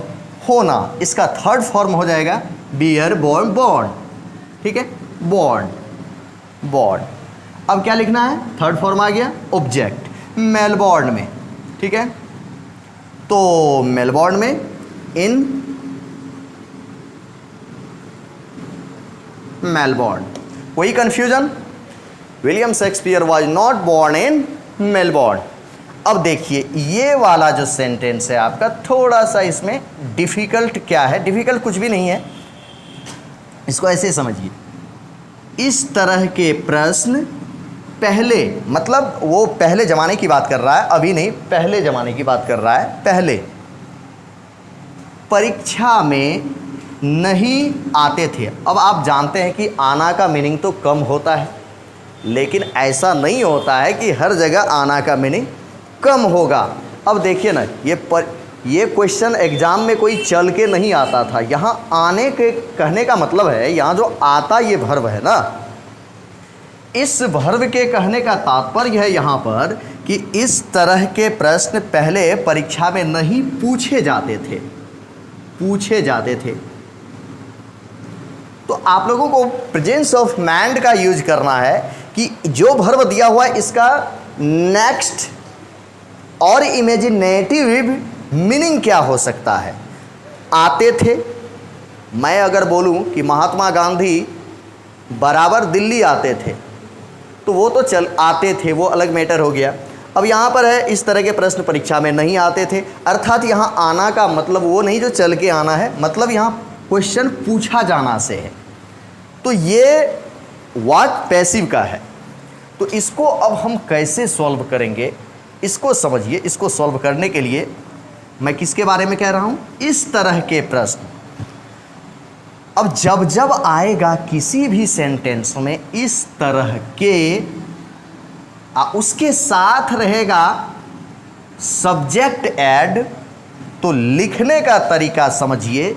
होना, इसका थर्ड फॉर्म हो जाएगा बियर बोर्न बॉर्न, ठीक है, बॉर्न बॉर्न। अब क्या लिखना है, थर्ड फॉर्म आ गया ऑब्जेक्ट मेलबोर्न में, ठीक है, तो मेलबोर्न में इन मेलबोर्न। कोई confusion? William Shakespeare was not born in Melbourne. अब देखिए ये वाला जो सेंटेंस है आपका, थोड़ा सा इसमें डिफिकल्ट क्या है, डिफिकल्ट कुछ भी नहीं है, इसको ऐसे समझिए, इस तरह के प्रश्न पहले, मतलब वो पहले ज़माने की बात कर रहा है, अभी नहीं, पहले ज़माने की बात कर रहा है, पहले परीक्षा में नहीं आते थे। अब आप जानते हैं कि आना का मीनिंग तो कम होता है, लेकिन ऐसा नहीं होता है कि हर जगह आना का मीनिंग कम होगा। अब देखिए ना, ये क्वेश्चन एग्जाम में कोई चल के नहीं आता था, यहाँ आने के कहने का मतलब है, यहाँ जो आता ये वर्ब है ना, इस वर्ब के कहने का तात्पर्य है यहाँ पर कि इस तरह के प्रश्न पहले परीक्षा में नहीं पूछे जाते थे, पूछे जाते थे। तो आप लोगों को प्रेजेंस ऑफ माइंड का यूज करना है कि जो वर्ब दिया हुआ है इसका नेक्स्ट और इमेजिनेटिव मीनिंग क्या हो सकता है। आते थे, मैं अगर बोलूं कि महात्मा गांधी बराबर दिल्ली आते थे, तो वो तो चल आते थे, वो अलग मैटर हो गया। अब यहाँ पर है इस तरह के प्रश्न परीक्षा में नहीं आते थे, अर्थात यहाँ आना का मतलब वो नहीं जो चल के आना है, मतलब यहाँ क्वेश्चन पूछा जाना से है। तो ये वाट पैसिव का है। तो इसको अब हम कैसे सॉल्व करेंगे, इसको समझिए। इसको सॉल्व करने के लिए मैं किसके बारे में कह रहा हूँ, इस तरह के प्रश्न। अब जब जब आएगा किसी भी सेंटेंस में इस तरह के, उसके साथ रहेगा सब्जेक्ट ऐड, तो लिखने का तरीका समझिए,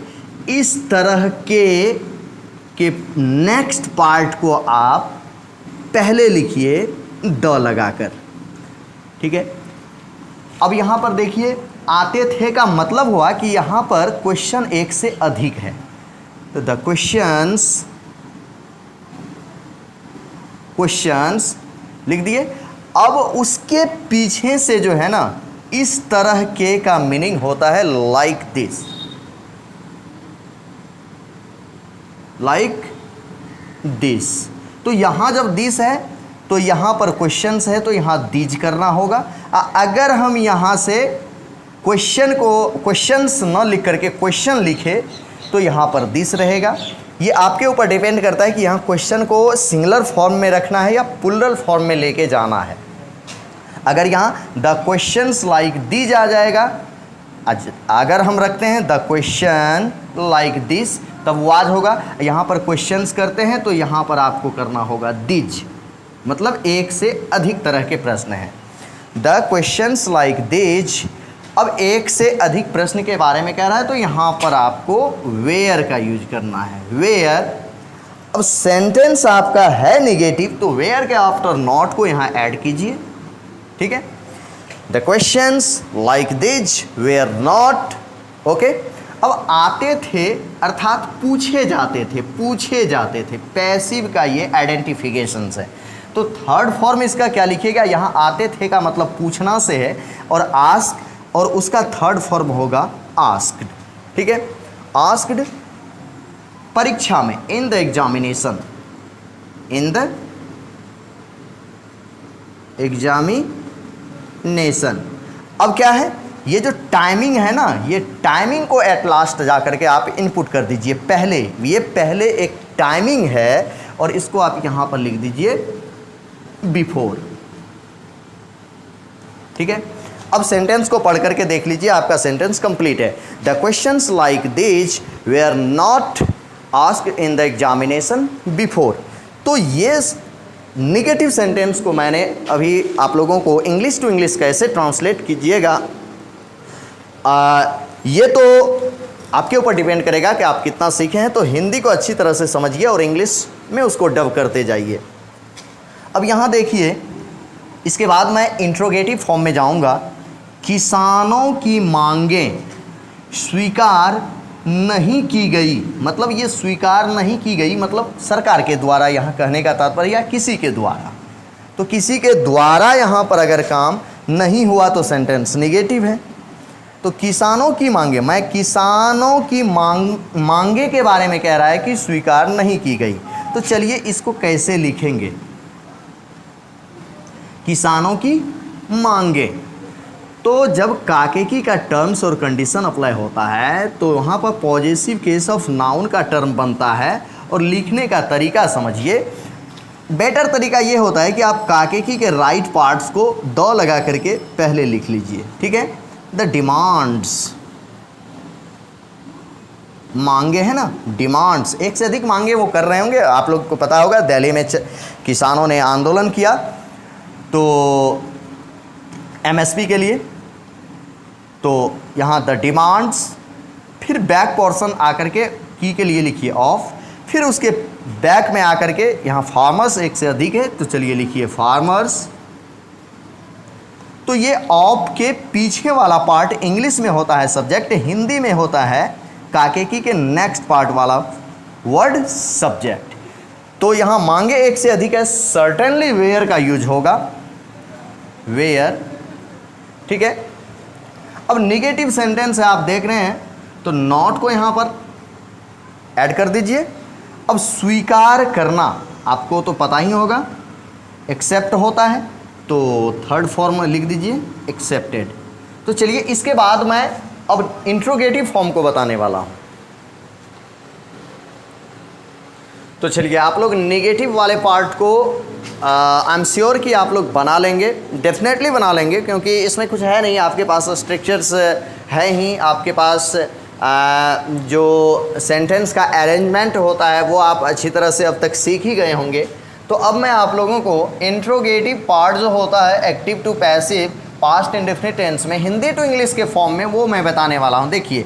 इस तरह के नेक्स्ट पार्ट को आप पहले लिखिए द लगाकर, ठीक है। अब यहाँ पर देखिए आते थे का मतलब हुआ कि यहाँ पर क्वेश्चन एक से अधिक है, तो द क्वेश्चंस लिख दिए। अब उसके पीछे से जो है ना, इस तरह के का मीनिंग होता है लाइक दिस, लाइक दिस। तो यहाँ जब दिस है तो यहाँ पर क्वेश्चंस है, तो यहाँ दीज करना होगा। अगर हम यहाँ से क्वेश्चन को क्वेश्चंस न लिख करके क्वेश्चन लिखे तो यहाँ पर दिस रहेगा। ये आपके ऊपर डिपेंड करता है कि यहाँ क्वेश्चन को सिंगुलर फॉर्म में रखना है या प्लूरल फॉर्म में लेके जाना है। अगर यहाँ द क्वेश्चंस लाइक दीज आ जाएगा, अगर हम रखते हैं द क्वेश्चन लाइक दिस, तब वो आज होगा। यहाँ पर क्वेश्चंस करते हैं तो यहाँ पर आपको करना होगा दीज, मतलब एक से अधिक तरह के प्रश्न हैं। The questions like these. अब एक से अधिक प्रश्न के बारे में कह रहा है, तो यहाँ पर आपको वेयर का यूज करना है, वेयर। अब सेंटेंस आपका है निगेटिव, तो वेयर के आफ्टर नॉट को यहाँ ऐड कीजिए, ठीक है। The questions like this were not, okay. अब आते थे अर्थात पूछे जाते थे, पूछे जाते थे, पैसिव का ये आइडेंटिफिकेशंस है। तो थर्ड फॉर्म इसका क्या लिखिएगा, यहाँ आते थे का मतलब पूछना से है, और आस्क, और उसका थर्ड फॉर्म होगा आस्क्ड, ठीक है। आस्क्ड परीक्षा में, in the examination, in the examination. अब क्या है, ये जो टाइमिंग है ना, ये टाइमिंग को एट लास्ट जा करके आप इनपुट कर दीजिए पहले। ये पहले एक टाइमिंग है और इसको आप यहाँ पर लिख दीजिए बिफोर, ठीक है। अब सेंटेंस को पढ़ करके देख लीजिए, आपका सेंटेंस कंप्लीट है। The questions like this were not asked in the examination before. तो ये निगेटिव सेंटेंस को मैंने अभी आप लोगों को इंग्लिश टू इंग्लिश कैसे ट्रांसलेट कीजिएगा, ये तो आपके ऊपर डिपेंड करेगा कि आप कितना सीखे हैं। तो हिंदी को अच्छी तरह से समझिए और इंग्लिश में उसको डब करते जाइए। अब यहाँ देखिए, इसके बाद मैं इंट्रोगेटिव फॉर्म में जाऊँगा। किसानों की मांगें स्वीकार नहीं की गई, मतलब ये स्वीकार नहीं की गई, मतलब सरकार के द्वारा, यहाँ कहने का तात्पर्य या किसी के द्वारा। तो किसी के द्वारा यहाँ पर अगर काम नहीं हुआ तो सेंटेंस निगेटिव है। तो किसानों की मांगे, मैं किसानों की मांगे के बारे में कह रहा है कि स्वीकार नहीं की गई। तो चलिए इसको कैसे लिखेंगे, किसानों की मांगे। तो जब काकेकी का टर्म्स और कंडीशन अप्लाई होता है तो वहाँ पर पॉजेसिव केस ऑफ नाउन का टर्म बनता है। और लिखने का तरीका समझिए, बेटर तरीका ये होता है कि आप काकेकी के राइट पार्ट्स को द लगा करके पहले लिख लीजिए, ठीक है। द डिमांड्स, मांगे है ना, डिमांड्स, एक से अधिक मांगे वो कर रहे होंगे। आप लोग को पता होगा दिल्ली में किसानों ने आंदोलन किया तो एमएसपी के लिए, तो यहाँ द डिमांड्स, फिर बैक पोर्शन आकर के के लिए लिखिए ऑफ, फिर उसके बैक में आकर के यहाँ फार्मर्स एक से अधिक है तो चलिए लिखिए फार्मर्स। तो ये ऑफ के पीछे वाला पार्ट इंग्लिश में होता है सब्जेक्ट, हिंदी में होता है काकेकी के नेक्स्ट पार्ट वाला वर्ड सब्जेक्ट। तो यहाँ मांगे एक से अधिक है, सर्टेनली वेयर का यूज होगा, वेयर, ठीक है। अब निगेटिव सेंटेंस है, आप देख रहे हैं, तो नॉट को यहाँ पर ऐड कर दीजिए। अब स्वीकार करना आपको तो पता ही होगा, एक्सेप्ट होता है, तो थर्ड फॉर्म लिख दीजिए एक्सेप्टेड। तो चलिए इसके बाद मैं अब इंट्रोगेटिव फॉर्म को बताने वाला हूँ। तो चलिए आप लोग नेगेटिव वाले पार्ट को आई एम श्योर कि आप लोग बना लेंगे, डेफिनेटली बना लेंगे, क्योंकि इसमें कुछ है नहीं, आपके पास स्ट्रक्चर्स है ही, आपके पास जो सेंटेंस का अरेंजमेंट होता है वो आप अच्छी तरह से अब तक सीख ही गए होंगे। तो अब मैं आप लोगों को इंट्रोगेटिव पार्ट जो होता है active to passive past indefinite tense में हिंदी टू इंग्लिश के फॉर्म में, वो मैं बताने वाला हूँ। देखिए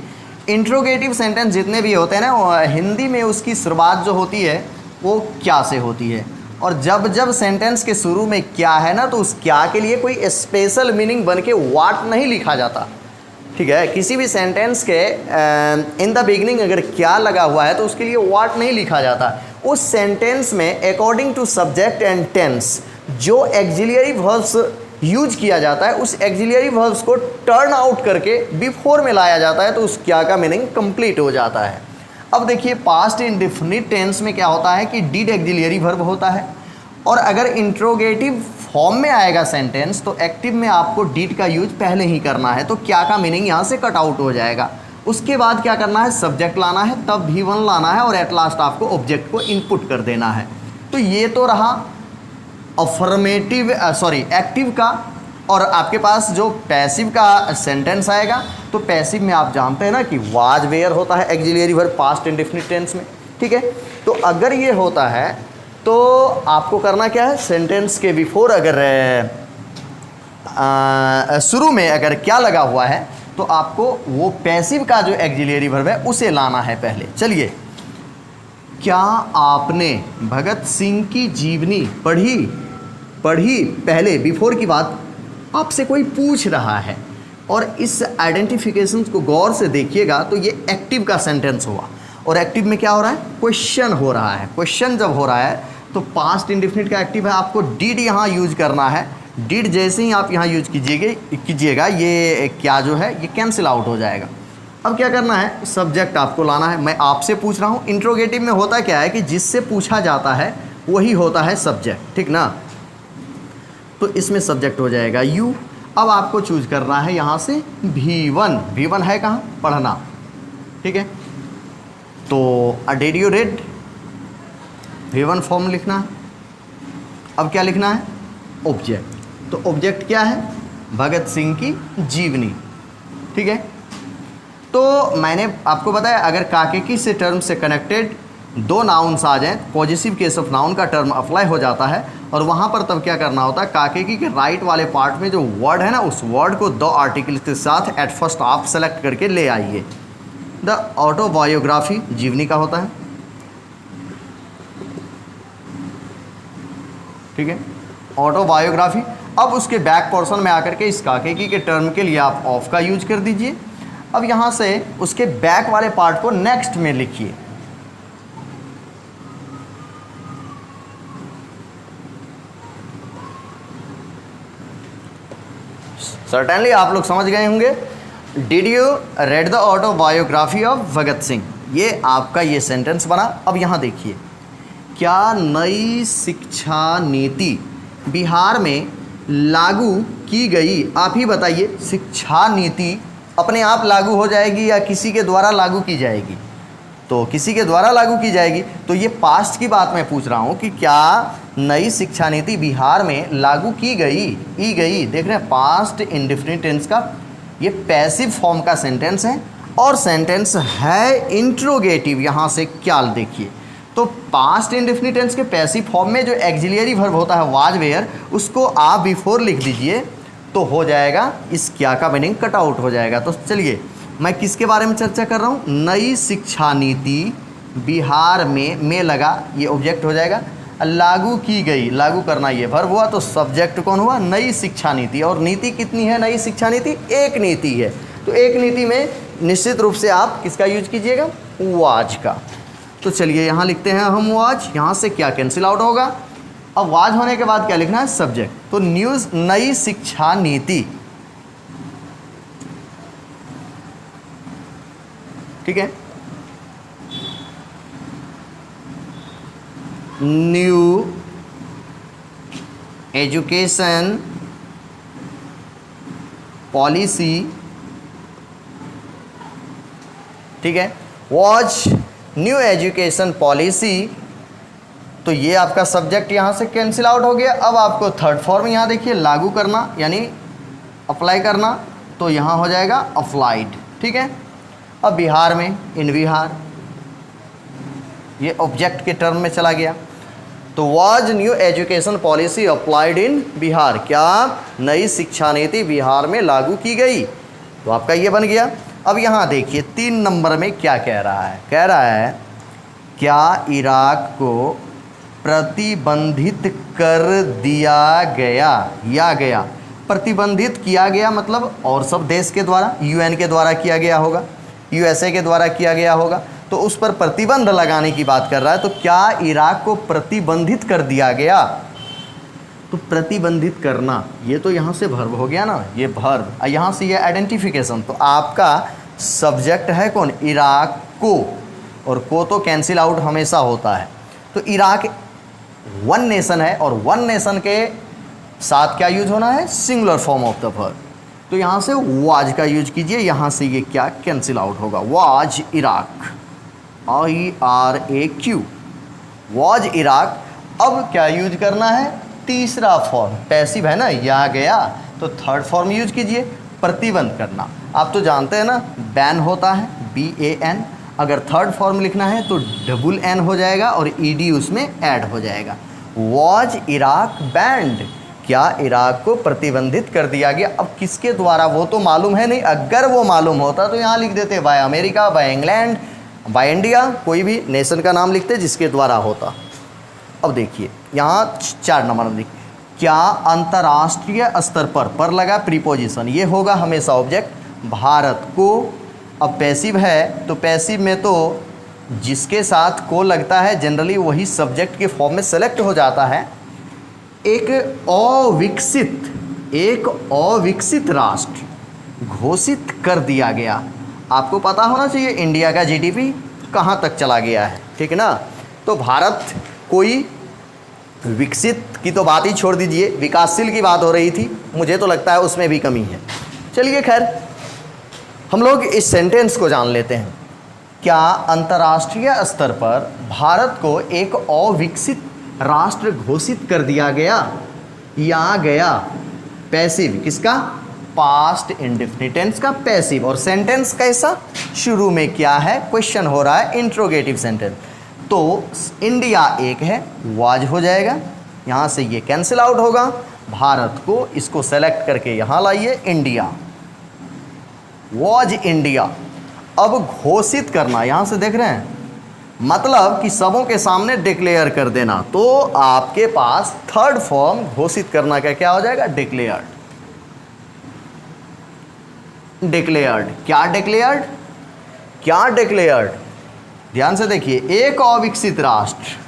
इंट्रोगेटिव सेंटेंस जितने भी होते हैं ना, हिंदी में उसकी शुरुआत जो होती है वो क्या से होती है, और जब जब सेंटेंस के शुरू में क्या है ना, तो उस क्या के लिए कोई स्पेशल मीनिंग बन के वाट नहीं लिखा जाता, ठीक है। किसी भी सेंटेंस के इन द बिगनिंग अगर क्या लगा हुआ है तो उसके लिए वाट नहीं लिखा जाता। उस सेंटेंस में according to subject and tense जो एक्सिलरी वर्ब्स यूज किया जाता है, उस एक्सिलरी वर्ब्स को टर्न आउट करके बिफोर में लाया जाता है, तो उस क्या का मीनिंग कंप्लीट हो जाता है। अब देखिए पास्ट इंडेफिनिट टेंस में क्या होता है कि डिड एक्सिलरी वर्ब होता है, और अगर इंट्रोगेटिव फॉर्म में आएगा सेंटेंस तो एक्टिव में आपको डिड का यूज पहले ही करना है, तो क्या का मीनिंग यहाँ से कट आउट हो जाएगा। उसके बाद क्या करना है, सब्जेक्ट लाना है, तब V1 लाना है, और एट लास्ट आपको ऑब्जेक्ट को इनपुट कर देना है। तो ये तो रहा अफर्मेटिव एक्टिव का। और आपके पास जो पैसिव का सेंटेंस आएगा, तो पैसिव में आप जानते हैं ना कि वाज वेयर होता है auxiliary verb past indefinite tense में, ठीक है। तो अगर ये होता है तो आपको करना क्या है, सेंटेंस के बिफोर अगर शुरू में अगर क्या लगा हुआ है तो आपको वो पैसिव का जो एक्सिलरी वर्ब है उसे लाना है पहले। चलिए, क्या आपने भगत सिंह की जीवनी पढ़ी पहले, बिफोर की बात आपसे कोई पूछ रहा है, और इस आइडेंटिफिकेशन को गौर से देखिएगा तो ये एक्टिव का सेंटेंस हुआ, और एक्टिव में क्या हो रहा है, क्वेश्चन हो रहा है। क्वेश्चन जब हो रहा है तो पास्ट इंडेफिनिट का एक्टिव है, आपको डिड यहाँ यूज करना है। डिड जैसे ही आप यहाँ यूज कीजिएगा ये क्या जो है ये कैंसिल आउट हो जाएगा। अब क्या करना है, सब्जेक्ट आपको लाना है। मैं आपसे पूछ रहा हूँ, इंट्रोगेटिव में होता क्या है कि जिससे पूछा जाता है वही होता है सब्जेक्ट, ठीक ना। तो इसमें सब्जेक्ट हो जाएगा यू। अब आपको चूज करना है यहाँ से V1 है कहाँ, पढ़ना, ठीक है। तो did you red, V1 form लिखना है। अब क्या लिखना है, ऑब्जेक्ट। तो ऑब्जेक्ट क्या है, भगत सिंह की जीवनी, ठीक है। तो मैंने आपको बताया अगर काकेकी से टर्म से कनेक्टेड दो नाउन्स आ जाएं, पॉजिटिव केस ऑफ नाउन का टर्म अप्लाई हो जाता है, और वहाँ पर तब क्या करना होता है, काकेकी के राइट वाले पार्ट में जो वर्ड है ना, उस वर्ड को दो आर्टिकल्स के साथ एट फर्स्ट आप सेलेक्ट करके ले आइए। द ऑटोबायोग्राफी जीवनी का होता है, ठीक है, ऑटोबायोग्राफी। अब उसके बैक पोर्शन में आकर के इस काकेकी के टर्म के लिए आप ऑफ का यूज कर दीजिए। अब यहाँ से उसके बैक वाले पार्ट को नेक्स्ट में लिखिए। सर्टेनली आप लोग समझ गए होंगे। Did you read the autobiography of Bhagat Singh, ये आपका ये सेंटेंस बना। अब यहाँ देखिए, क्या नई शिक्षा नीति बिहार में लागू की गई? आप ही बताइए, शिक्षा नीति अपने आप लागू हो जाएगी या किसी के द्वारा लागू की जाएगी? तो किसी के द्वारा लागू की जाएगी। तो ये पास्ट की बात मैं पूछ रहा हूँ कि क्या नई शिक्षा नीति बिहार में लागू की गई। देख रहे हैं, पास्ट इंडेफिनिट टेंस का ये पैसिव फॉर्म का सेंटेंस है और सेंटेंस है इंट्रोगेटिव। यहाँ से क्या देखिए, तो पास्ट इंडेफिनिट टेंस के पैसिव फॉर्म में जो एक्सिलियरी वर्ब होता है वाज वेयर, उसको आप बिफोर लिख दीजिए तो हो जाएगा, इस क्या का मीनिंग कट आउट हो जाएगा। तो चलिए, मैं किसके बारे में चर्चा कर रहा हूँ? नई शिक्षा नीति बिहार में लगा, ये ऑब्जेक्ट हो जाएगा। लागू की गई, लागू करना ये वर्ब हुआ, तो सब्जेक्ट कौन हुआ? नई शिक्षा नीति। और नीति कितनी है नई शिक्षा नीति? एक नीति है। तो एक नीति में निश्चित रूप से आप किसका यूज कीजिएगा? वाज का। तो चलिए यहाँ लिखते हैं हम वाज। यहाँ से क्या कैंसिल आउट होगा? अब वाज होने के बाद क्या लिखना है? सब्जेक्ट। तो न्यूज़ नई शिक्षा नीति, ठीक है। न्यू एजुकेशन पॉलिसी, ठीक है। वॉच न्यू एजुकेशन पॉलिसी, तो ये आपका सब्जेक्ट यहाँ से कैंसिल आउट हो गया। अब आपको थर्ड फॉर्म यहाँ देखिए, लागू करना यानी अप्लाई करना, तो यहाँ हो जाएगा अप्लाइड, ठीक है। अब बिहार में, इन बिहार, ये ऑब्जेक्ट के टर्म में चला गया। तो was new education policy applied in Bihar, क्या नई शिक्षा नीति बिहार में लागू की गई? तो आपका ये बन गया। अब यहाँ देखिए 3 नंबर में क्या कह रहा है? कह रहा है क्या इराक को प्रतिबंधित कर दिया गया या गया? प्रतिबंधित किया गया मतलब और सब देश के द्वारा, यूएन के द्वारा किया गया होगा, यूएसए के द्वारा किया गया होगा, तो उस पर प्रतिबंध लगाने की बात कर रहा है। तो क्या इराक को प्रतिबंधित कर दिया गया? तो प्रतिबंधित करना, ये तो यहाँ से वर्ब हो गया ना, ये वर्ब, यहाँ से ये आइडेंटिफिकेशन। तो आपका सब्जेक्ट है कौन? इराक को, और को तो कैंसिल आउट हमेशा होता है। तो इराक वन नेशन है और वन नेशन के साथ क्या यूज होना है? Singular form of the verb. तो यहाँ से वाज का यूज कीजिए, यहाँ से ये क्या कैंसिल आउट होगा? Was Iraq, IRAQ, was Iraq. अब क्या यूज करना है? तीसरा फॉर्म, पैसिव है ना, या गया, तो थर्ड फॉर्म यूज कीजिए, प्रतिबंध करना। आप तो जानते हैं ना, बैन होता है, BAN। अगर थर्ड फॉर्म लिखना है तो डबल N हो जाएगा और ED उसमें ऐड हो जाएगा। वाज इराक बैंड, क्या इराक को प्रतिबंधित कर दिया गया? अब किसके द्वारा वो तो मालूम है नहीं, अगर वो मालूम होता तो यहाँ लिख देते by America, by England, by India, कोई भी नेशन का नाम लिखते जिसके द्वारा होता। अब देखिए यहाँ 4 नंबर में क्या अंतर्राष्ट्रीय स्तर पर लगा प्रीपोजिशन, ये होगा हमेशा ऑब्जेक्ट। भारत को, अब पैसिव है तो पैसिव में तो जिसके साथ को लगता है जनरली वही सब्जेक्ट के फॉर्म में सेलेक्ट हो जाता है। एक अविकसित राष्ट्र घोषित कर दिया गया। आपको पता होना चाहिए इंडिया का GDP कहाँ तक चला गया है, ठीक है ना। तो भारत कोई विकसित की तो बात ही छोड़ दीजिए, विकासशील की बात हो रही थी, मुझे तो लगता है उसमें भी कमी है। चलिए खैर, हम लोग इस सेंटेंस को जान लेते हैं। क्या अंतर्राष्ट्रीय स्तर पर भारत को एक अविकसित राष्ट्र घोषित कर दिया गया या गया? पैसिव किसका? पास्ट इंडेफिनिट टेंस का पैसिव। और सेंटेंस कैसा? शुरू में क्या है? क्वेश्चन हो रहा है, इंट्रोगेटिव सेंटेंस। तो इंडिया एक है, वाज हो जाएगा, यहाँ से ये कैंसिल आउट होगा। भारत को, इसको सेलेक्ट करके यहाँ लाइए, इंडिया, वाज इंडिया। अब घोषित करना, यहाँ से देख रहे हैं, मतलब कि सबों के सामने डिक्लेयर कर देना। तो आपके पास थर्ड फॉर्म घोषित करना का क्या हो जाएगा? डिक्लेयर्ड। डिक्लेयर्ड। क्या डिक्लेयर्ड? क्या डिक्लेयर्ड? ध्यान से देखिए, एक अविकसित राष्ट्र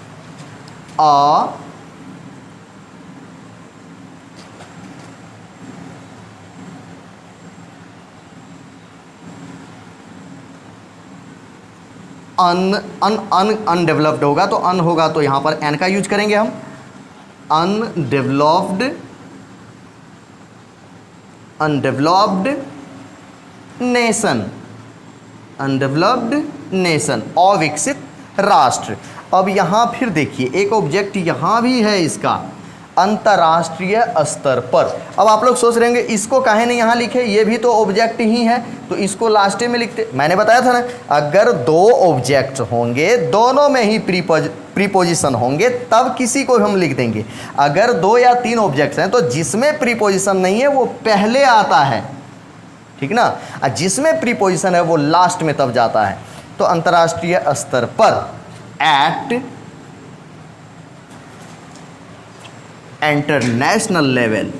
अनडेवलप्ड होगा तो अन होगा तो यहां पर एन का यूज करेंगे हम। अनडेवलप्ड नेशन, अनडेवलप्ड नेशन, अविकसित राष्ट्र। अब यहां फिर देखिए एक ऑब्जेक्ट यहां भी है इसका, अंतर्राष्ट्रीय स्तर पर। अब आप लोग सोच रहे होंगे इसको काहे नहीं यहाँ लिखे, ये भी तो ऑब्जेक्ट ही है, तो इसको लास्ट में लिखते। मैंने बताया था ना, अगर दो ऑब्जेक्ट होंगे, दोनों में ही प्रीपोजिशन होंगे, तब किसी को हम लिख देंगे। अगर दो या तीन ऑब्जेक्ट्स हैं तो जिसमें प्रीपोजिशन नहीं है वो पहले आता है, ठीक ना, और जिसमें प्रीपोजिशन है वो लास्ट में तब जाता है। तो अंतर्राष्ट्रीय स्तर पर, at international level,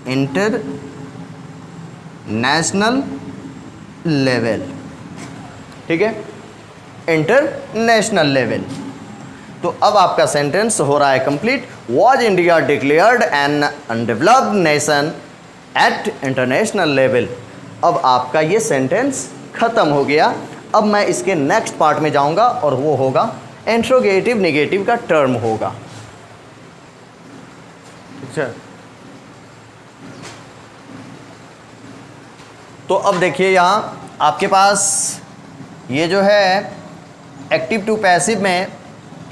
international level, ठीक है, इंटरनेशनल लेवल। तो अब आपका सेंटेंस हो रहा है complete. Was India declared an undeveloped nation at international level. अब आपका ये सेंटेंस खत्म हो गया। अब मैं इसके नेक्स्ट पार्ट में जाऊंगा और वो होगा इंट्रोगेटिव नेगेटिव का टर्म होगा। अच्छा, तो अब देखिए यहाँ आपके पास ये जो है एक्टिव टू पैसिव में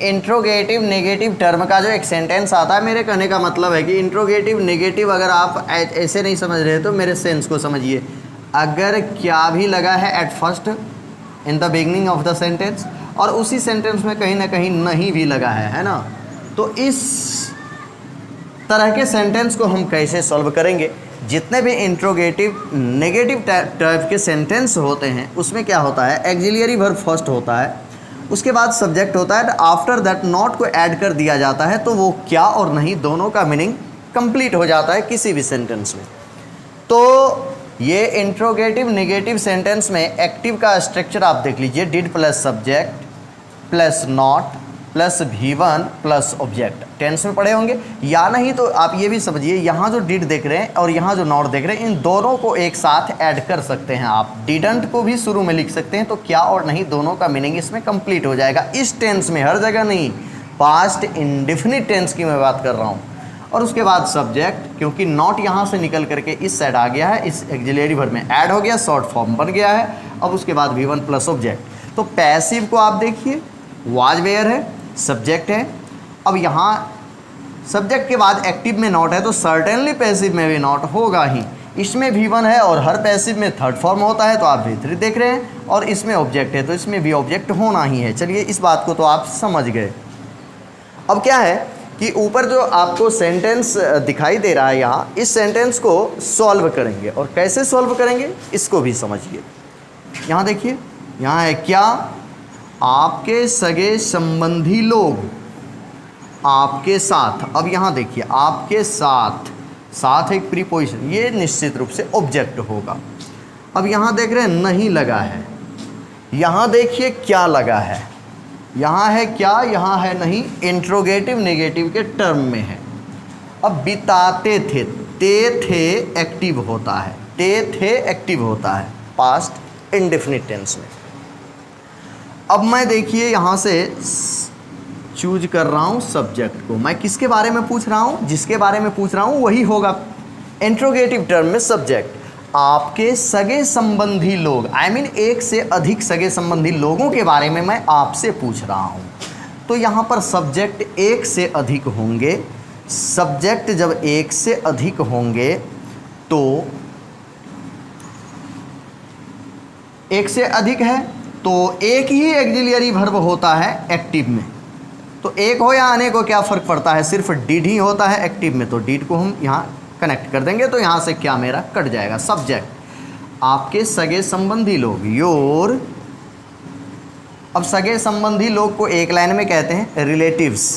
इंट्रोगेटिव नेगेटिव टर्म का जो एक सेंटेंस आता है, मेरे कहने का मतलब है कि इंट्रोगेटिव नेगेटिव अगर आप ऐसे नहीं समझ रहे तो मेरे सेंस को समझिए। अगर क्या भी लगा है at first in the beginning of the sentence और उसी सेंटेंस में कहीं ना कहीं नहीं भी लगा है ना, तो इस तरह के सेंटेंस को हम कैसे सॉल्व करेंगे। जितने भी इंट्रोगेटिव नेगेटिव टाइप के सेंटेंस होते हैं उसमें क्या होता है, एक्सिलियरी वर्ब फर्स्ट होता है, उसके बाद सब्जेक्ट होता है, आफ्टर दैट नॉट को ऐड कर दिया जाता है, तो वो क्या और नहीं दोनों का मीनिंग कंप्लीट हो जाता है किसी भी सेंटेंस में। तो ये इंट्रोगेटिव नेगेटिव सेंटेंस में एक्टिव का स्ट्रक्चर आप देख लीजिए, did plus subject plus not plus V1 plus object. Tense में पढ़े होंगे, या नहीं तो आप ये भी समझिए, यहाँ जो डिड देख रहे हैं और यहाँ जो नॉट देख रहे हैं, इन दोनों को एक साथ ऐड कर सकते हैं आप। डिडंट को भी शुरू में लिख सकते हैं, तो क्या और नहीं दोनों का मीनिंग इसमें कंप्लीट हो जाएगा। इस टेंस में, हर जगह नहीं, पास्ट इंडेफिनिट टेंस की मैं बात कर रहा हूँ। और उसके बाद सब्जेक्ट, क्योंकि नॉट यहाँ से निकल करके इस साइड आ गया है, इस एक्सिलरी वर्ब में ऐड हो गया, शॉर्ट फॉर्म बन गया है। अब उसके बाद V1 प्लस ऑब्जेक्ट। तो पैसिव को आप देखिए, वाज वेयर है, सब्जेक्ट है। अब यहाँ सब्जेक्ट के बाद एक्टिव में नॉट है, तो सर्टेनली पैसिव में भी नॉट होगा ही। इसमें V1 है और हर पैसिव में थर्ड फॉर्म होता है, तो आप V3 देख रहे हैं, और इसमें ऑब्जेक्ट है तो इसमें भी ऑब्जेक्ट होना ही है। चलिए, इस बात को तो आप समझ गए। अब क्या है कि ऊपर जो आपको सेंटेंस दिखाई दे रहा है यहाँ, इस सेंटेंस को सॉल्व करेंगे, और कैसे सॉल्व करेंगे इसको भी समझिए। यहाँ देखिए, यहाँ है क्या, आपके सगे संबंधी लोग आपके साथ। अब यहाँ देखिए, आपके साथ, साथ एक प्रीपोजिशन, ये निश्चित रूप से ऑब्जेक्ट होगा। अब यहाँ देख रहे हैं नहीं लगा है, यहाँ देखिए क्या लगा है, यहाँ है क्या, यहाँ है नहीं, इंट्रोगेटिव नेगेटिव के टर्म में है। अब बिताते थे, ते थे एक्टिव होता है, ते थे एक्टिव होता है पास्ट इंडेफिनिट टेंस में। अब मैं देखिए यहाँ से चूज कर रहा हूँ सब्जेक्ट को। मैं किसके बारे में पूछ रहा हूँ, जिसके बारे में पूछ रहा हूँ वही होगा इंट्रोगेटिव टर्म में सब्जेक्ट। आपके सगे संबंधी लोग, आई मीन एक से अधिक सगे संबंधी लोगों के बारे में मैं आपसे पूछ रहा हूँ। तो यहाँ पर सब्जेक्ट एक से अधिक होंगे। सब्जेक्ट जब एक से अधिक होंगे तो एक से अधिक है तो एक ही एक्सिलरी वर्ब होता है एक्टिव में। तो एक हो या अनेक हो क्या फ़र्क पड़ता है, सिर्फ डिड ही होता है एक्टिव में, तो डिड को हम यहाँ कनेक्ट कर देंगे, तो यहाँ से क्या मेरा कट जाएगा, सब्जेक्ट आपके सगे संबंधी लोग, योर। अब सगे संबंधी लोग को एक लाइन में कहते हैं रिलेटिव्स,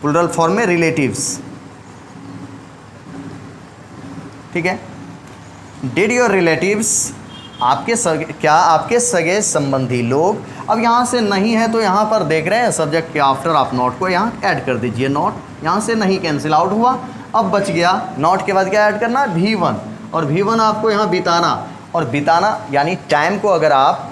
प्लूरल फॉर्म में रिलेटिव्स, ठीक है। डिड योर रिलेटिव्स, आपके क्या आपके सगे संबंधी लोग। अब यहाँ से नहीं है तो यहाँ पर देख रहे हैं सब्जेक्ट के आफ्टर आप नॉट को यहाँ ऐड कर दीजिए। नॉट यहाँ से नहीं कैंसिल आउट हुआ, अब बच गया नॉट के बाद क्या ऐड करना, V1, और V1 आपको यहाँ बिताना, और बिताना यानी टाइम को अगर आप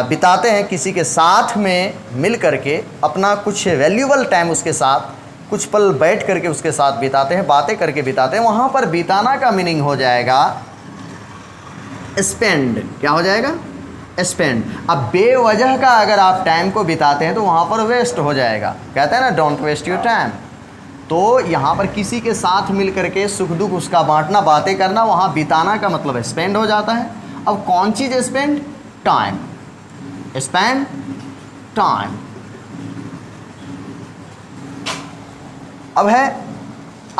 बिताते हैं किसी के साथ में मिल करके, अपना कुछ वैल्यूबल टाइम उसके साथ कुछ पल बैठ करके उसके साथ बिताते हैं, बातें करके बिताते हैं, वहाँ पर बिताना का मीनिंग हो जाएगा स्पेंड। क्या हो जाएगा, स्पेंड। अब बेवजह का अगर आप टाइम को बिताते हैं तो वहाँ पर वेस्ट हो जाएगा, कहते हैं ना डोंट वेस्ट योर टाइम। तो यहाँ पर किसी के साथ मिल करके सुख दुख उसका बांटना, बातें करना, वहाँ बिताना का मतलब स्पेंड हो जाता है। अब कौन चीज़ स्पेंड, टाइम, स्पेंड टाइम। अब है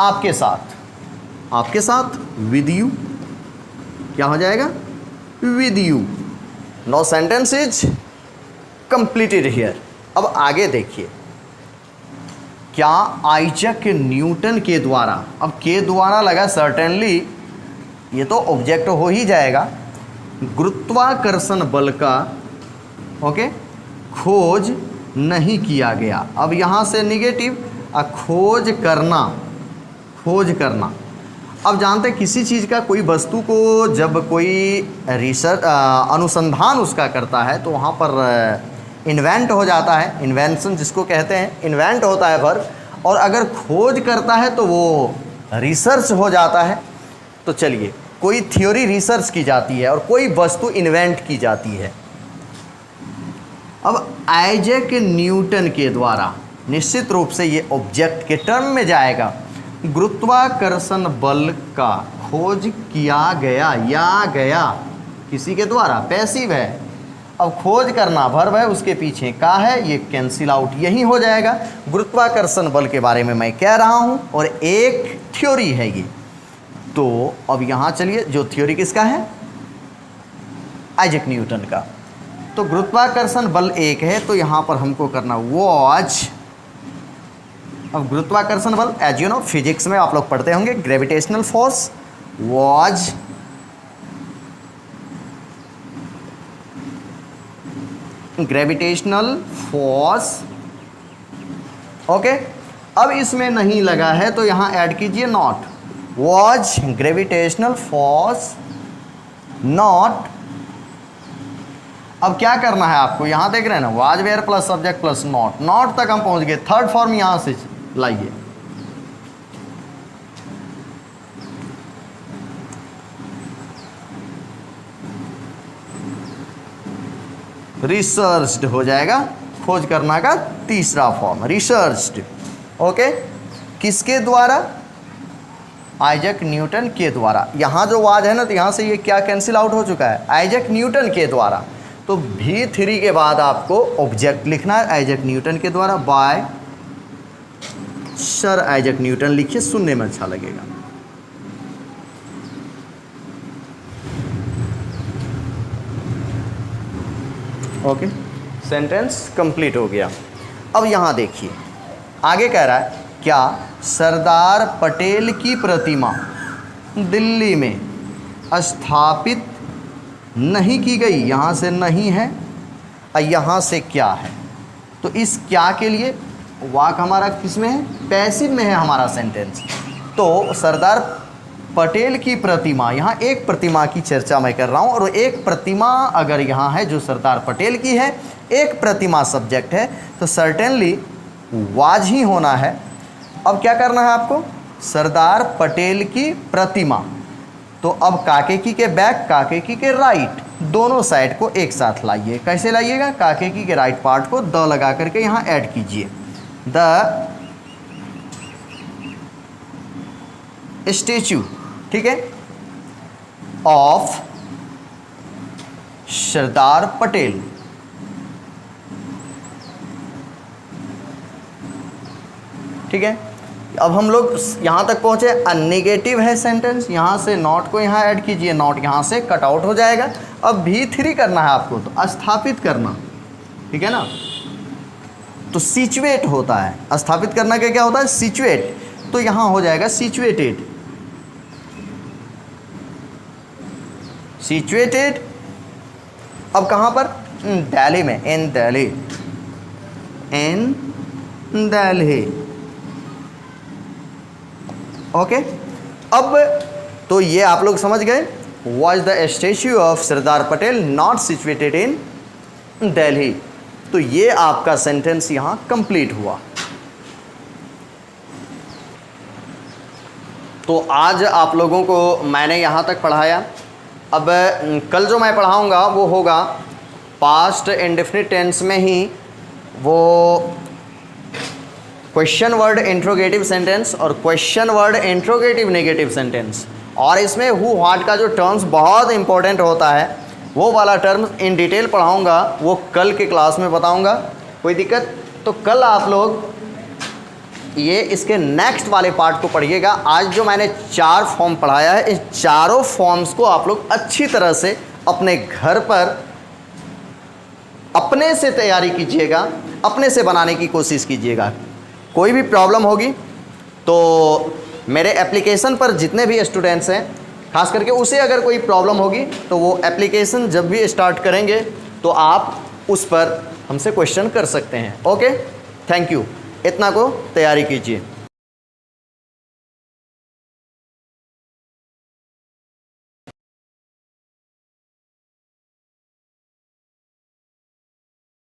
आपके साथ, आपके साथ विद यू, क्या हो जाएगा, with you. No sentence is completed here. अब आगे देखिए, क्या आइजैक न्यूटन के द्वारा, अब के द्वारा लगा सर्टेनली ये तो ऑब्जेक्ट हो ही जाएगा, गुरुत्वाकर्षण बल का ओके खोज नहीं किया गया। अब यहाँ से निगेटिव, खोज करना, खोज करना। अब जानते हैं किसी चीज़ का, कोई वस्तु को जब कोई रिसर्च अनुसंधान उसका करता है तो वहाँ पर इन्वेंट हो जाता है, इन्वेंशन जिसको कहते हैं, इन्वेंट होता है वर्ब, और अगर खोज करता है तो वो रिसर्च हो जाता है। तो चलिए, कोई थ्योरी रिसर्च की जाती है और कोई वस्तु इन्वेंट की जाती है। अब आइजैक न्यूटन के द्वारा निश्चित रूप से ये ऑब्जेक्ट के टर्म में जाएगा, गुरुत्वाकर्षण बल का खोज किया गया, या गया किसी के द्वारा, पैसिव है। अब खोज करना वर्ब है, उसके पीछे का है, ये कैंसिल आउट यही हो जाएगा। गुरुत्वाकर्षण बल के बारे में मैं कह रहा हूँ और एक थ्योरी है ये। तो अब यहाँ चलिए, जो थ्योरी किसका है, आइजैक न्यूटन का। तो गुरुत्वाकर्षण बल एक है, तो यहाँ पर हमको करना वॉज। अब गुरुत्वाकर्षण बल एज यू नो फिजिक्स में आप लोग पढ़ते होंगे, gravitational force was gravitational force okay. अब इसमें नहीं लगा है तो यहाँ ऐड कीजिए not, was gravitational force not. अब क्या करना है आपको, यहाँ देख रहे हैं ना, was were plus subject plus not, not तक हम पहुँच गए, थर्ड फॉर्म यहाँ से लाइए। रिसर्च्ड हो जाएगा, खोज करना का तीसरा फॉर्म रिसर्च्ड ओके। किसके द्वारा, आइजैक न्यूटन के द्वारा। यहाँ जो वाज है ना, तो यहाँ से ये क्या कैंसिल आउट हो चुका है, आइजैक न्यूटन के द्वारा। तो V3 के बाद आपको ऑब्जेक्ट लिखना है, आइजैक न्यूटन के द्वारा, बाय सर आइजैक न्यूटन लिखिए, सुनने में अच्छा लगेगा। ओके, सेंटेंस कंप्लीट हो गया। अब यहाँ देखिए आगे कह रहा है, क्या सरदार पटेल की प्रतिमा दिल्ली में स्थापित नहीं की गई, यहाँ से नहीं है और यहाँ से क्या है। तो इस क्या के लिए वाक हमारा किस में है, पैसिव में है हमारा सेंटेंस। तो सरदार पटेल की प्रतिमा, यहाँ एक प्रतिमा की चर्चा मैं कर रहा हूँ, और एक प्रतिमा अगर यहाँ है जो सरदार पटेल की है, एक प्रतिमा सब्जेक्ट है, तो सर्टेनली वाज ही होना है। अब क्या करना है आपको, सरदार पटेल की प्रतिमा। तो अब काकेकी के बैक, काकेकी के राइट, दोनों साइड को एक साथ लाइए। कैसे लाइएगा, काकेकी के राइट पार्ट को द लगा करके यहाँ ऐड कीजिए, द स्टैचू, ठीक है, ऑफ सरदार पटेल। ठीक है, अब हम लोग यहाँ तक पहुँचे, नेगेटिव है सेंटेंस, यहाँ से नॉट को यहाँ ऐड कीजिए, नॉट यहाँ से कट आउट हो जाएगा। अब V3 करना है आपको, तो स्थापित करना, ठीक है ना। तो सिचुएट होता है, स्थापित करना क्या क्या होता है, सिचुएट। तो यहाँ हो जाएगा सिचुएटेड, सिचुएटेड, अब कहाँ पर, दिल्ली में, इन दिल्ली, इन दिल्ली। ओके, अब तो ये आप लोग समझ गए, was the statue of Sardar Patel not situated in Delhi. तो ये आपका सेंटेंस यहां कंप्लीट हुआ। तो आज आप लोगों को मैंने यहाँ तक पढ़ाया। अब कल जो मैं पढ़ाऊँगा वो होगा पास्ट इंडेफिनिट टेंस में ही वो क्वेश्चन वर्ड इंट्रोगेटिव सेंटेंस और question word interrogative negative sentence. और इसमें हु व्हाट का जो टर्म्स बहुत इंपॉर्टेंट होता है वो वाला टर्म इन डिटेल पढ़ाऊँगा, वो कल के क्लास में बताऊँगा। कोई दिक्कत? तो कल आप लोग ये इसके नेक्स्ट वाले पार्ट को पढ़िएगा। आज जो मैंने 4 फॉर्म पढ़ाया है, इन चारों फॉर्म्स को आप लोग अच्छी तरह से अपने घर पर अपने से तैयारी कीजिएगा, अपने से बनाने की कोशिश कीजिएगा। कोई भी प्रॉब्लम होगी तो मेरे एप्लीकेशन पर जितने भी स्टूडेंट्स हैं, खास करके उसे अगर कोई प्रॉब्लम होगी तो वो एप्लीकेशन जब भी स्टार्ट करेंगे तो आप उस पर हमसे क्वेश्चन कर सकते हैं। Okay, thank you. इतना को तैयारी कीजिए।